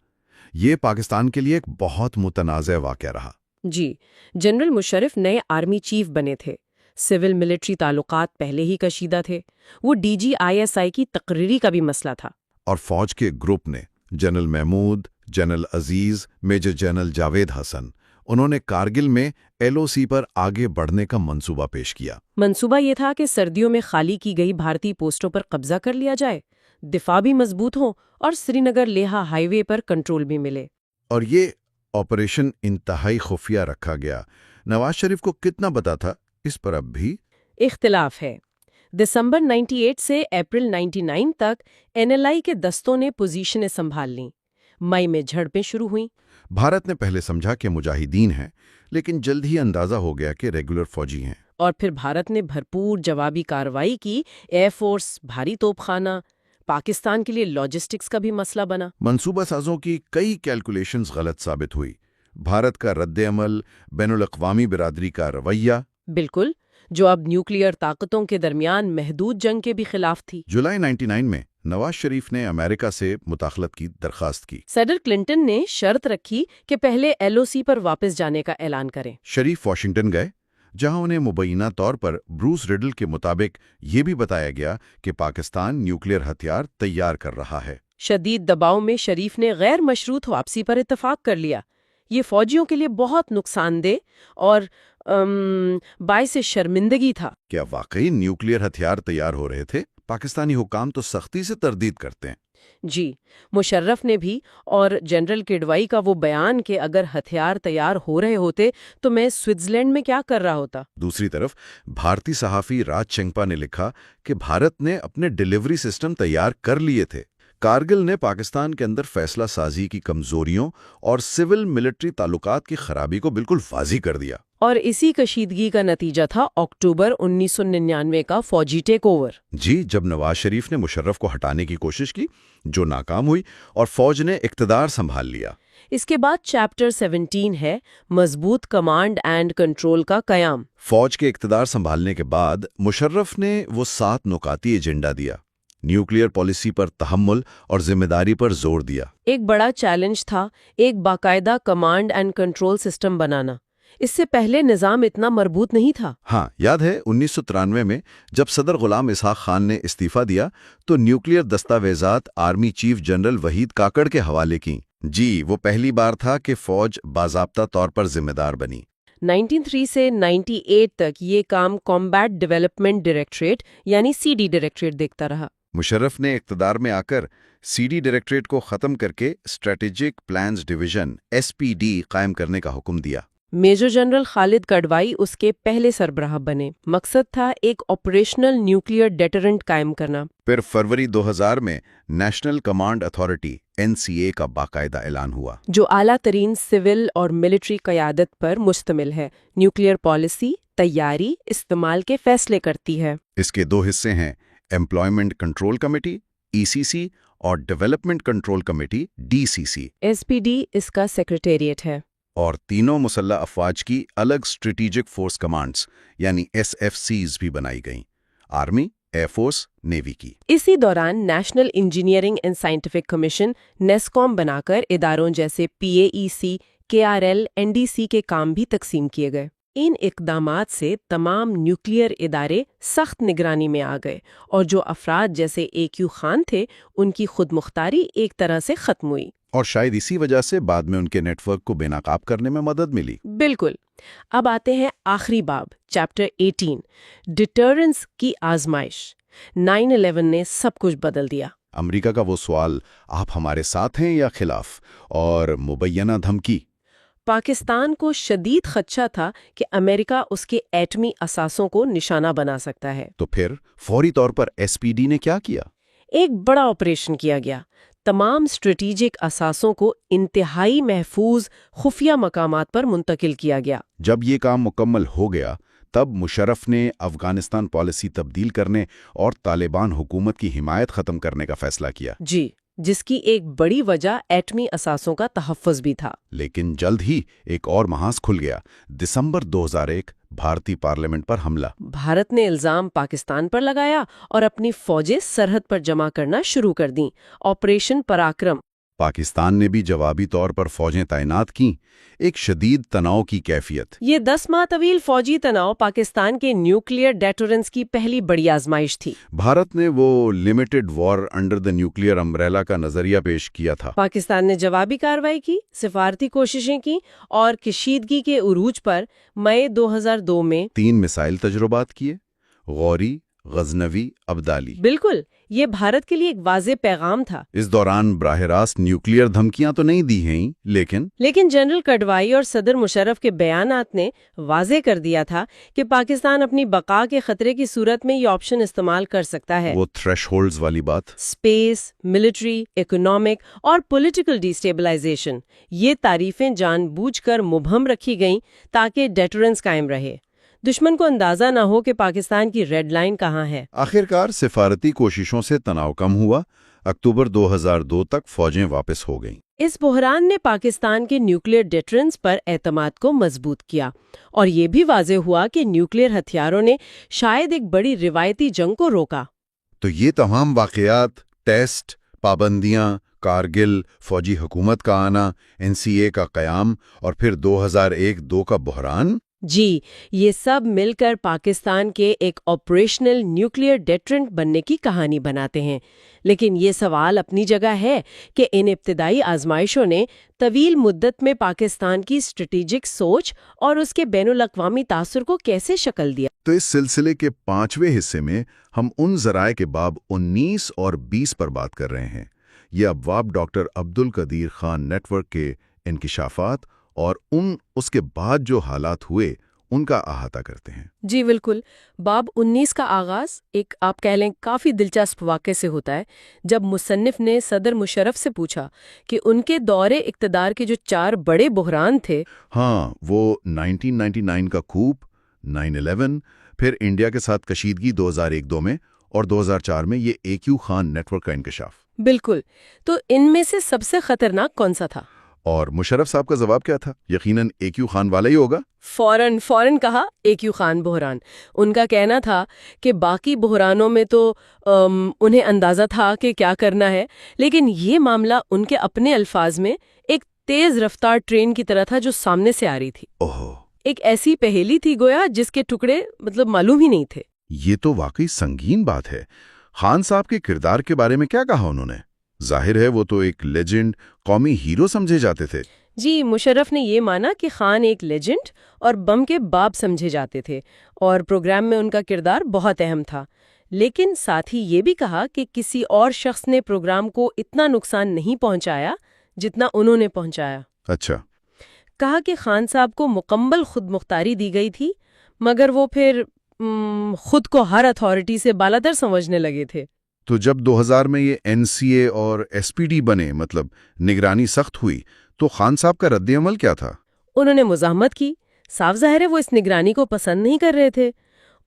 یہ پاکستان کے لیے ایک بہت متنازع واقعہ رہا۔ جی، جنرل مشرف نئے آرمی چیف بنے تھے، سول ملٹری تعلقات پہلے ہی کشیدہ تھے، وہ DGISI کی تقرری کا بھی مسئلہ تھا۔ اور فوج کے گروپ نے جنرل محمود، جنرل عزیز، میجر جنرل جاوید حسن، انہوں نے کارگل میں LOC پر آگے بڑھنے کا منصوبہ پیش کیا۔ منصوبہ یہ تھا کہ سردیوں میں خالی کی گئی بھارتی پوسٹوں پر قبضہ کر لیا جائے، دفاع بھی مضبوط ہو اور سری نگر لیہہ ہائی وے پر کنٹرول بھی ملے۔ اور یہ آپریشن انتہائی خفیہ رکھا گیا۔ نواز شریف کو کتنا پتا تھا اس پر اب بھی اختلاف ہے۔ دسمبر 98 سے اپریل 99 تک NLI کے دستوں نے پوزیشنیں سنبھال لیں۔ مئی میں جھڑپیں شروع ہوئیں۔ بھارت نے پہلے سمجھا کہ مجاہدین ہیں، لیکن جلد ہی اندازہ ہو گیا کہ ریگولر فوجی ہیں۔ اور پھر بھارت نے بھرپور جوابی کارروائی کی، ایئر فورس، بھاری توپ خانہ۔ پاکستان کے لیے لاجسٹکس کا بھی مسئلہ بنا۔ منصوبہ سازوں کی کئی کیلکولیشنز غلط ثابت ہوئی۔ بھارت کا رد عمل، بین الاقوامی برادری کا رویہ، بالکل، جو اب نیوکلیئر طاقتوں کے درمیان محدود جنگ کے بھی خلاف تھی۔ جولائی 99 میں نواز شریف نے امریکہ سے مداخلت کی درخواست کی۔ صدر کلنٹن نے شرط رکھی کہ پہلے LOC پر واپس جانے کا اعلان کریں۔ شریف واشنگٹن گئے، جہاں انہیں مبینہ طور پر بروس ریڈل کے مطابق یہ بھی بتایا گیا کہ پاکستان نیوکلیئر ہتھیار تیار کر رہا ہے۔ شدید دباؤ میں شریف نے غیر مشروط واپسی پر اتفاق کر لیا۔ یہ فوجیوں کے لیے بہت نقصان دہ اور باعث شرمندگی تھا۔ کیا واقعی نیوکلیئر ہتھیار تیار ہو رہے تھے؟ پاکستانی حکام تو سختی سے تردید کرتے ہیں۔ جی، مشرف نے بھی، اور جنرل کڈوائی کا وہ بیان کہ اگر ہتھیار تیار ہو رہے ہوتے تو میں سوئٹزرلینڈ میں کیا کر رہا ہوتا۔ دوسری طرف بھارتی صحافی راج چنگپا نے لکھا کہ بھارت نے اپنے ڈیلیوری سسٹم تیار کر لیے تھے۔ کارگل نے پاکستان کے اندر فیصلہ سازی کی کمزوریوں اور سول ملٹری تعلقات کی خرابی کو بالکل واضح کر دیا۔ اور اسی کشیدگی کا نتیجہ تھا اکتوبر 1999 کا فوجی ٹیک اوور۔ جی، جب نواز شریف نے مشرف کو ہٹانے کی کوشش کی، جو ناکام ہوئی، اور فوج نے اقتدار سنبھال لیا۔ اس کے بعد چیپٹر 17 ہے مضبوط کمانڈ اینڈ کنٹرول کا قیام۔ فوج کے اقتدار سنبھالنے کے بعد مشرف نے وہ 7 نکاتی ایجنڈا دیا۔ نیوکلیئر پالیسی پر تحمل اور ذمہ داری پر زور دیا۔ ایک بڑا چیلنج تھا ایک باقاعدہ کمانڈ اینڈ کنٹرول سسٹم بنانا۔ اس سے پہلے نظام اتنا مربوط نہیں تھا۔ ہاں، یاد ہے 1993 میں جب صدر غلام اسحاق خان نے استعفیٰ دیا تو نیوکلیئر دستاویزات army chief general Waheed Kakar کے حوالے کیں۔ جی، وہ پہلی بار تھا کہ فوج باضابطہ طور پر ذمہ دار بنی۔ 93 سے 98 تک یہ کام کامبیٹ ڈیولپمنٹ ڈائریکٹوریٹ یعنی CD ڈائریکٹوریٹ دیکھتا رہا۔ مشرف نے اقتدار میں آ کر CD ڈائریکٹوریٹ کو ختم کر کے اسٹریٹجک پلانز ڈویژن SPD قائم کرنے کا حکم دیا۔ میجر جنرل خالد کڈوائی اس کے پہلے سربراہ بنے۔ مقصد تھا ایک آپریشنل نیوکلیئر ڈیٹرنٹ قائم کرنا۔ پھر فروری 2000 میں نیشنل کمانڈ اتھارٹی NCA کا باقاعدہ اعلان ہوا، جو اعلیٰ ترین سول اور ملٹری قیادت پر مشتمل ہے، نیوکلیئر پالیسی، تیاری، استعمال کے فیصلے کرتی ہے۔ اس کے 2 حصے ہیں، ایمپلائمنٹ کنٹرول کمیٹی ECC اور development control committee DCC۔ SPD اس کا سیکریٹریٹ ہے۔ اور تینوں مسلح افواج کی الگ اسٹریٹجک فورس کمانڈز یعنی SFCs بھی بنائی گئیں، آرمی، ایئر فورس، نیوی کی۔ اسی دوران national engineering and scientific commission NASSCOM بنا کر اداروں جیسے PAEC، KRL، NDC کے کام بھی تقسیم کیے گئے۔ ان اقدامات سے تمام نیوکلیئر ادارے سخت نگرانی میں آ گئے، اور جو افراد جیسے AQ خان تھے ان کی خود مختاری ایک طرح سے ختم ہوئی۔ اور شاید اسی وجہ سے بعد میں ان کے نیٹ ورک کو بے نقاب کرنے میں مدد ملی۔ بالکل۔ اب آتے ہیں آخری باب، چیپٹر 18، ڈیٹرنس کی آزمائش۔ 9/11 نے سب کچھ بدل دیا۔ امریکہ کا وہ سوال، آپ ہمارے ساتھ ہیں یا خلاف، اور مبینہ دھمکی۔ پاکستان کو شدید خدشہ تھا کہ امریکہ اس کے ایٹمی اثاثوں کو نشانہ بنا سکتا ہے۔ تو پھر فوری طور پر SPD نے کیا کیا؟ ایک بڑا آپریشن کیا گیا۔ تمام اسٹریٹجک اثاثوں کو انتہائی محفوظ خفیہ مقامات پر منتقل کیا گیا۔ جب یہ کام مکمل ہو گیا تب مشرف نے افغانستان پالیسی تبدیل کرنے اور طالبان حکومت کی حمایت ختم کرنے کا فیصلہ کیا۔ جی، جس کی ایک بڑی وجہ ایٹمی اثاثوں کا تحفظ بھی تھا۔ لیکن جلد ہی ایک اور محاذ کھل گیا۔ دسمبر 2001 بھارتی پارلیمنٹ پر حملہ۔ بھارت نے الزام پاکستان پر لگایا اور اپنی فوجیں سرحد پر جمع کرنا شروع کر دیں۔ آپریشن پراکرم۔ پاکستان نے بھی جوابی طور پر فوجیں تعینات کیں۔ ایک شدید تناؤ کی کیفیت۔ یہ 10 ماہ طویل فوجی تناؤ پاکستان کے نیوکلیئر ڈیٹرنس کی پہلی بڑی آزمائش تھی۔ بھارت نے وہ limited war under the nuclear umbrella کا نظریہ پیش کیا تھا۔ پاکستان نے جوابی کارروائی کی، سفارتی کوششیں کی، اور کشیدگی کے عروج پر مئی 2002 میں 3 میزائل تجربات کیے، غوری، غزنوی، ابدالی۔ بالکل، یہ بھارت کے لیے ایک واضح پیغام تھا۔ اس دوران براہ راست نیوکلیئر دھمکیاں تو نہیں دی ہیں، لیکن جنرل کڈوائی اور صدر مشرف کے بیانات نے واضح کر دیا تھا کہ پاکستان اپنی بقا کے خطرے کی صورت میں یہ آپشن استعمال کر سکتا ہے۔ وہ تھریش ہولڈز والی بات، اسپیس، ملٹری، اکنامک اور پولیٹیکل ڈیسٹیبلائزیشن، یہ تعریفیں جان بوجھ کر مبہم رکھی گئیں تاکہ ڈیٹرنس قائم رہے، دشمن کو اندازہ نہ ہو کہ پاکستان کی ریڈ لائن کہاں ہے۔ آخرکار سفارتی کوششوں سے تناؤ کم ہوا۔ اکتوبر 2002 تک فوجیں واپس ہو گئیں۔ اس بحران نے پاکستان کے نیوکلیئر ڈیٹرنس پر اعتماد کو مضبوط کیا، اور یہ بھی واضح ہوا کہ نیوکلیئر ہتھیاروں نے شاید ایک بڑی روایتی جنگ کو روکا۔ تو یہ تمام واقعات، ٹیسٹ، پابندیاں، کارگل، فوجی حکومت کا آنا، NCA کا قیام، اور پھر 2001-2 کا بحران، جی، یہ سب مل کر پاکستان کے ایک آپریشنل نیوکلیئر ڈیٹرنٹ بننے کی کہانی بناتے ہیں۔ لیکن یہ سوال اپنی جگہ ہے کہ ان ابتدائی آزمائشوں نے طویل مدت میں پاکستان کی اسٹریٹجک سوچ اور اس کے بین الاقوامی تاثر کو کیسے شکل دیا۔ تو اس سلسلے کے 5ویں حصے میں ہم ان ذرائع کے باب 19 اور 20 پر بات کر رہے ہیں یہ ابواب doctor Abdul Qadeer Khan network کے انکشافات اور اس کے بعد جو حالات ہوئے ان کا احاطہ کرتے ہیں۔ جی بالکل۔ باب 19 کا آغاز ایک آپ کہہ لیں کافی دلچسپ واقعے سے ہوتا ہے، جب مصنف نے صدر مشرف سے پوچھا کہ ان کے دور اقتدار کے جو 4 بڑے بحران تھے، ہاں، وہ 1999 کا کوپ، 9/11، پھر انڈیا کے ساتھ کشیدگی 2001-2 میں، اور 2004 میں یہ AQ خان نیٹ ورک کا انکشاف۔ بالکل، تو ان میں سے سب سے خطرناک کون سا تھا؟ اور مشرف صاحب کا جواب کیا تھا؟ یقیناً AQ خان والا ہی ہوگا۔ فوراً کہا AQ خان بحران۔ ان کا کہنا تھا کہ باقی بحرانوں میں تو انہیں اندازہ تھا کہ کیا کرنا ہے، لیکن یہ معاملہ ان کے اپنے الفاظ میں ایک تیز رفتار ٹرین کی طرح تھا جو سامنے سے آ رہی تھی۔ اوہ، ایک ایسی پہیلی تھی گویا جس کے ٹکڑے معلوم ہی نہیں تھے۔ یہ تو واقعی سنگین بات ہے۔ خان صاحب کے کردار کے بارے میں کیا کہا انہوں نے؟ ظاہر ہے وہ تو ایک لیجنڈ، قومی ہیرو سمجھے جاتے تھے۔ جی، مشرف نے یہ مانا کہ خان ایک لیجنڈ اور بم کے باپ سمجھے جاتے تھے، اور پروگرام میں ان کا کردار بہت اہم تھا، لیکن ساتھ ہی یہ بھی کہا کہ کسی اور شخص نے پروگرام کو اتنا نقصان نہیں پہنچایا جتنا انہوں نے پہنچایا۔ اچھا، کہا کہ خان صاحب کو مکمل خود مختاری دی گئی تھی، مگر وہ پھر خود کو ہر اتھارٹی سے بالاتر سمجھنے لگے تھے۔ تو جب 2000 میں یہ NCA اور SPD بنے، مطلب نگرانی سخت ہوئی، تو خان صاحب کا رد عمل کیا تھا؟ انہوں نے مزاحمت کی۔ صاف ظاہر ہے وہ اس نگرانی کو پسند نہیں کر رہے تھے۔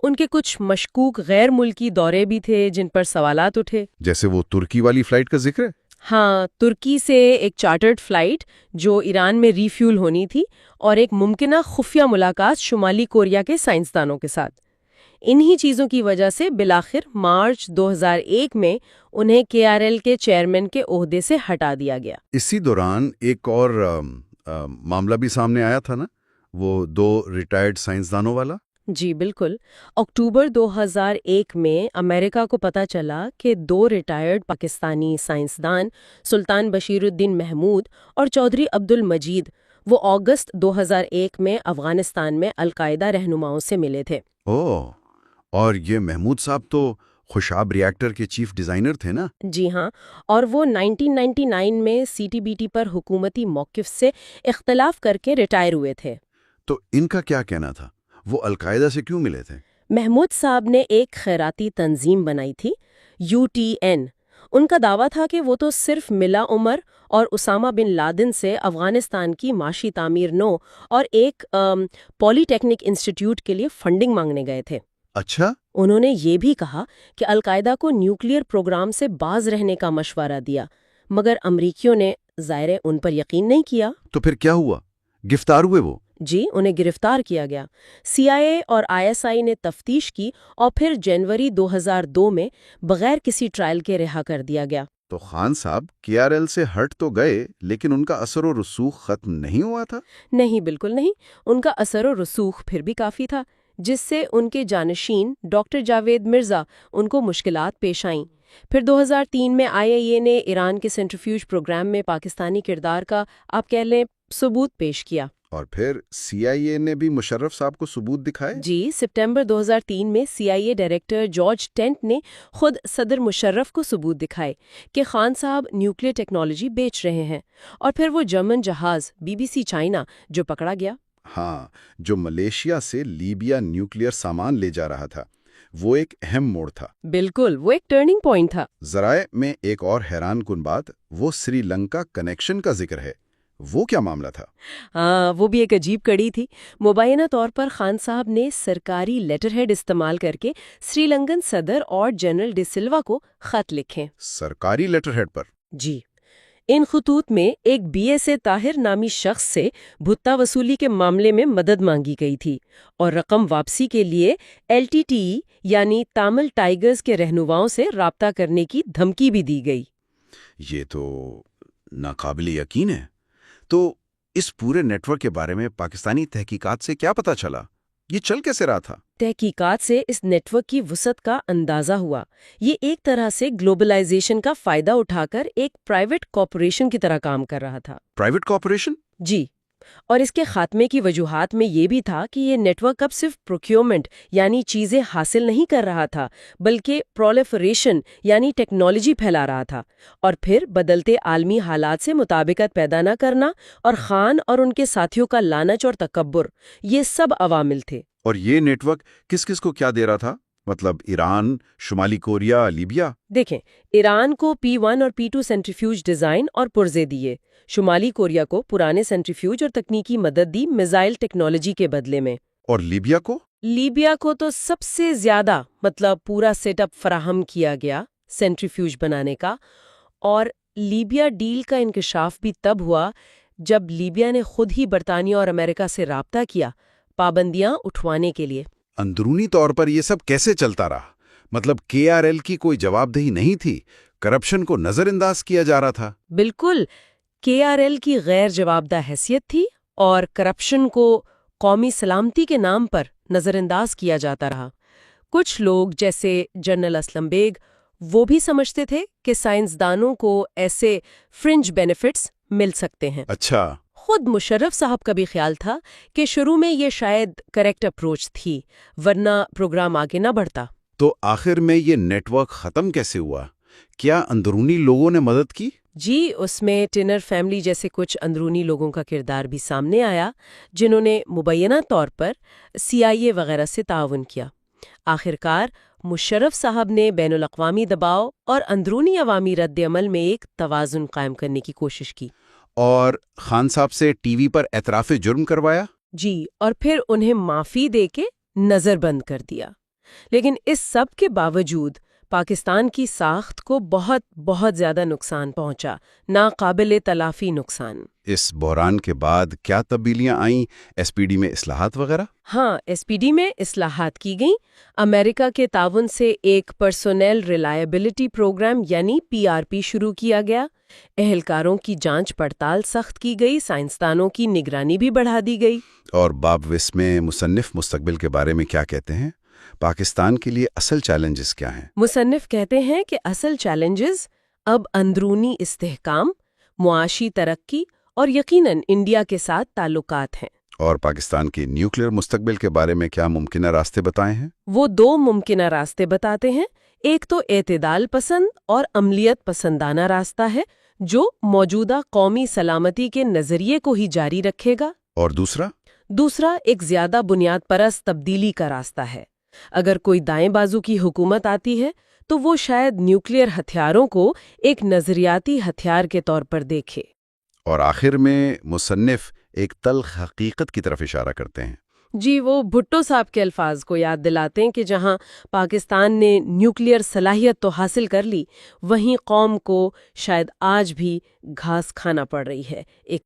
ان کے کچھ مشکوک غیر ملکی دورے بھی تھے جن پر سوالات اٹھے۔ جیسے وہ ترکی والی فلائٹ کا ذکر ہے؟ ہاں، ترکی سے ایک چارٹرڈ فلائٹ جو ایران میں ری فیول ہونی تھی، اور ایک ممکنہ خفیہ ملاقات شمالی کوریا کے سائنسدانوں کے ساتھ۔ انہی چیزوں کی وجہ سے بالآخر مارچ 2001 میں انہیں KRL کے چیئرمین کے عہدے سے ہٹا دیا گیا۔ اسی دوران ایک اور معاملہ بھی سامنے آیا تھا نا، وہ 2 ریٹائرڈ سائنسدانوں والا؟ جی بالکل۔ اکتوبر 2001 میں امریکہ کو پتہ چلا کہ 2 ریٹائرڈ پاکستانی سائنسدان سلطان بشیر الدین محمود اور چودھری عبد المجید وہ اگست 2001 میں افغانستان میں القاعدہ رہنماؤں سے ملے تھے۔ اوہ، اور یہ محمود صاحب تو خوشاب ریاکٹر کے چیف ڈیزائنر تھے نا؟ جی ہاں، اور وہ 1999 میں CTBT پر حکومتی موقف سے اختلاف کر کے ریٹائر ہوئے تھے۔ تو ان کا کیا کہنا تھا؟ وہ القاعدہ سے کیوں ملے تھے؟ محمود صاحب نے ایک خیراتی تنظیم بنائی تھی، UTN۔ ان کا دعویٰ تھا کہ وہ تو صرف ملا عمر اور اسامہ بن لادن سے افغانستان کی معاشی تعمیر نو اور ایک پولی ٹیکنک انسٹیٹیوٹ کے لیے فنڈنگ مانگنے گئے تھے۔ اچھا، انہوں نے یہ بھی کہا کہ القاعدہ کو نیوکلیئر پروگرام سے باز رہنے کا مشورہ دیا، مگر امریکیوں نے ظاہر ان پر یقین نہیں کیا۔ تو پھر کیا ہوا؟ گرفتار ہوئے وہ؟ جی، انہیں گرفتار کیا گیا۔ CIA اور ISI نے تفتیش کی اور پھر جنوری 2002 میں بغیر کسی ٹرائل کے رہا کر دیا گیا۔ تو خان صاحب KRL سے ہٹ تو گئے، لیکن ان کا اثر و رسوخ ختم نہیں ہوا تھا؟ نہیں، بالکل نہیں۔ ان کا اثر و رسوخ پھر بھی کافی تھا، جس سے ان کے جانشین ڈاکٹر جاوید مرزا ان کو مشکلات پیش آئیں۔ پھر 2003 میں IAEA نے ایران کے سینٹریفیوج پروگرام میں پاکستانی کردار کا آپ کہہ لیں ثبوت پیش کیا۔ اور پھر CIA نے بھی مشرف صاحب کو ثبوت دکھائے؟ جی، سپٹمبر 2003 میں CIA ڈائریکٹر جارج ٹینٹ نے خود صدر مشرف کو ثبوت دکھائے کہ خان صاحب نیوکلیئر ٹیکنالوجی بیچ رہے ہیں، اور پھر وہ جرمن جہاز BBC چائنا جو پکڑا گیا۔ ہاں، جو ملیشیا سے لیبیا نیوکلیئر سامان لے جا رہا تھا، وہ ایک اہم موڑ تھا۔ بالکل، وہ ایک ٹرننگ پوائنٹ تھا۔ ذرائع میں ایک اور حیران کن بات وہ سری لنکا کنیکشن کا ذکر ہے۔ وہ کیا معاملہ تھا؟ ہاں، وہ بھی ایک عجیب کڑی تھی۔ مبینہ طور پر خان صاحب نے سرکاری لیٹر ہیڈ استعمال کر کے سری لنکن صدر اور جنرل ڈی سلوا کو خط لکھے۔ سرکاری لیٹر ہیڈ پر؟ جی، ان خطوط میں ایک BSA طاہر نامی شخص سے بھتہ وصولی کے معاملے میں مدد مانگی گئی تھی، اور رقم واپسی کے لیے LTTE یعنی تامل ٹائیگرز کے رہنماؤں سے رابطہ کرنے کی دھمکی بھی دی گئی۔ یہ تو ناقابل یقین ہے۔ تو اس پورے نیٹ ورک کے بارے میں پاکستانی تحقیقات سے کیا پتہ چلا؟ یہ چل کیسے رہا تھا؟ تحقیقات سے اس نیٹ ورک کی وسعت کا اندازہ ہوا۔ یہ ایک طرح سے گلوبلائزیشن کا فائدہ اٹھا کر ایک پرائیویٹ کارپوریشن کی طرح کام کر رہا تھا۔ Private corporation? جی، اور اس کے خاتمے کی وجوہات میں یہ بھی تھا کہ یہ نیٹ ورک اب صرف پروکیورمنٹ یعنی چیزیں حاصل نہیں کر رہا تھا بلکہ پرولیفریشن یعنی ٹیکنالوجی پھیلا رہا تھا، اور پھر بدلتے عالمی حالات سے مطابقت پیدا نہ کرنا اور خان اور ان کے ساتھیوں کا لالچ اور تکبر، یہ سب عوامل تھے۔ اور یہ نیٹ ورک کس کس کو کیا دے رہا تھا؟ مطلب ایران، شمالی کوریا، لیبیا؟ دیکھیں، ایران کو P1 اور P2 سینٹریفیوج ڈیزائن اور پرزے دیے، شمالی کوریا کو پرانے سینٹریفیوج اور تکنیکی مدد دی میزائل ٹیکنالوجی کے بدلے میں، اور لیبیا کو؟ لیبیا کو تو سب سے زیادہ پورا سیٹ اپ فراہم کیا گیا سینٹریفیوج بنانے کا، اور لیبیا ڈیل کا انکشاف بھی تب ہوا جب لیبیا نے خود ہی برطانیہ اور امریکہ سے رابطہ کیا پابندیاں اٹھوانے کے لیے۔ اندرونی طور پر یہ سب کیسے چلتا رہا؟ مطلب KRL کی کوئی جواب دہی نہیں تھی، کرپشن کو نظر انداز کیا جا رہا تھا؟ بالکل، KRL کی غیر جواب دہ حیثیت تھی اور کرپشن کو قومی سلامتی کے نام پر نظر انداز کیا جاتا رہا۔ کچھ لوگ جیسے جنرل اسلم بیگ وہ بھی سمجھتے تھے کہ سائنسدانوں کو ایسے فرنج بینیفٹس مل سکتے ہیں۔ اچھا۔ خود مشرف صاحب کا بھی خیال تھا کہ شروع میں یہ شاید کریکٹ اپروچ تھی، ورنہ پروگرام آگے نہ بڑھتا۔ تو آخر میں یہ نیٹ ورک ختم کیسے ہوا؟ کیا اندرونی لوگوں نے مدد کی؟ جی، اس میں ٹینر فیملی جیسے کچھ اندرونی لوگوں کا کردار بھی سامنے آیا، جنہوں نے مبینہ طور پر CIA وغیرہ سے تعاون کیا۔ آخرکار مشرف صاحب نے بین الاقوامی دباؤ اور اندرونی عوامی رد عمل میں ایک توازن قائم کرنے کی کوشش کی۔ اور خان صاحب سے ٹی وی پر اعتراف جرم کروایا؟ جی، اور پھر انہیں معافی دے کے نظر بند کر دیا۔ لیکن اس سب کے باوجود پاکستان کی ساخت کو بہت زیادہ نقصان پہنچا، ناقابل تلافی نقصان۔ اس بحران کے بعد کیا تبدیلیاں آئیں؟ SPD میں اصلاحات وغیرہ؟ ہاں، SPD میں اصلاحات کی گئیں۔ امریکہ کے تعاون سے ایک پرسونل ریلائبلٹی پروگرام یعنی PRP شروع کیا گیا، اہلکاروں کی جانچ پڑتال سخت کی گئی، سائنسدانوں کی نگرانی بھی بڑھا دی گئی۔ اور باب وسمے مصنف مستقبل کے بارے میں کیا کہتے ہیں؟ پاکستان کے لیے اصل چیلنجز کیا ہیں؟ مصنف کہتے ہیں کہ اصل چیلنجز اب اندرونی استحکام، معاشی ترقی اور یقیناً انڈیا کے ساتھ تعلقات ہیں۔ اور پاکستان کے نیوکلیئر مستقبل کے بارے میں کیا ممکنہ راستے بتائے ہیں؟ وہ 2 ممکنہ راستے بتاتے ہیں۔ ایک تو اعتدال پسند اور عملیت پسندانہ راستہ ہے جو موجودہ قومی سلامتی کے نظریے کو ہی جاری رکھے گا، اور دوسرا ایک زیادہ بنیاد پرست تبدیلی کا راستہ ہے۔ اگر کوئی دائیں بازو کی حکومت آتی ہے تو وہ شاید نیوکلیئر ہتھیاروں کو ایک نظریاتی ہتھیار کے طور پر دیکھے۔ اور آخر میں مصنف ایک تلخ حقیقت کی طرف اشارہ کرتے ہیں۔ جی، وہ بھٹو صاحب کے الفاظ کو یاد دلاتے ہیں کہ جہاں پاکستان نے نیوکلیئر صلاحیت تو حاصل کر لی، وہیں قوم کو شاید آج بھی گھاس کھانا پڑ رہی ہے، ایک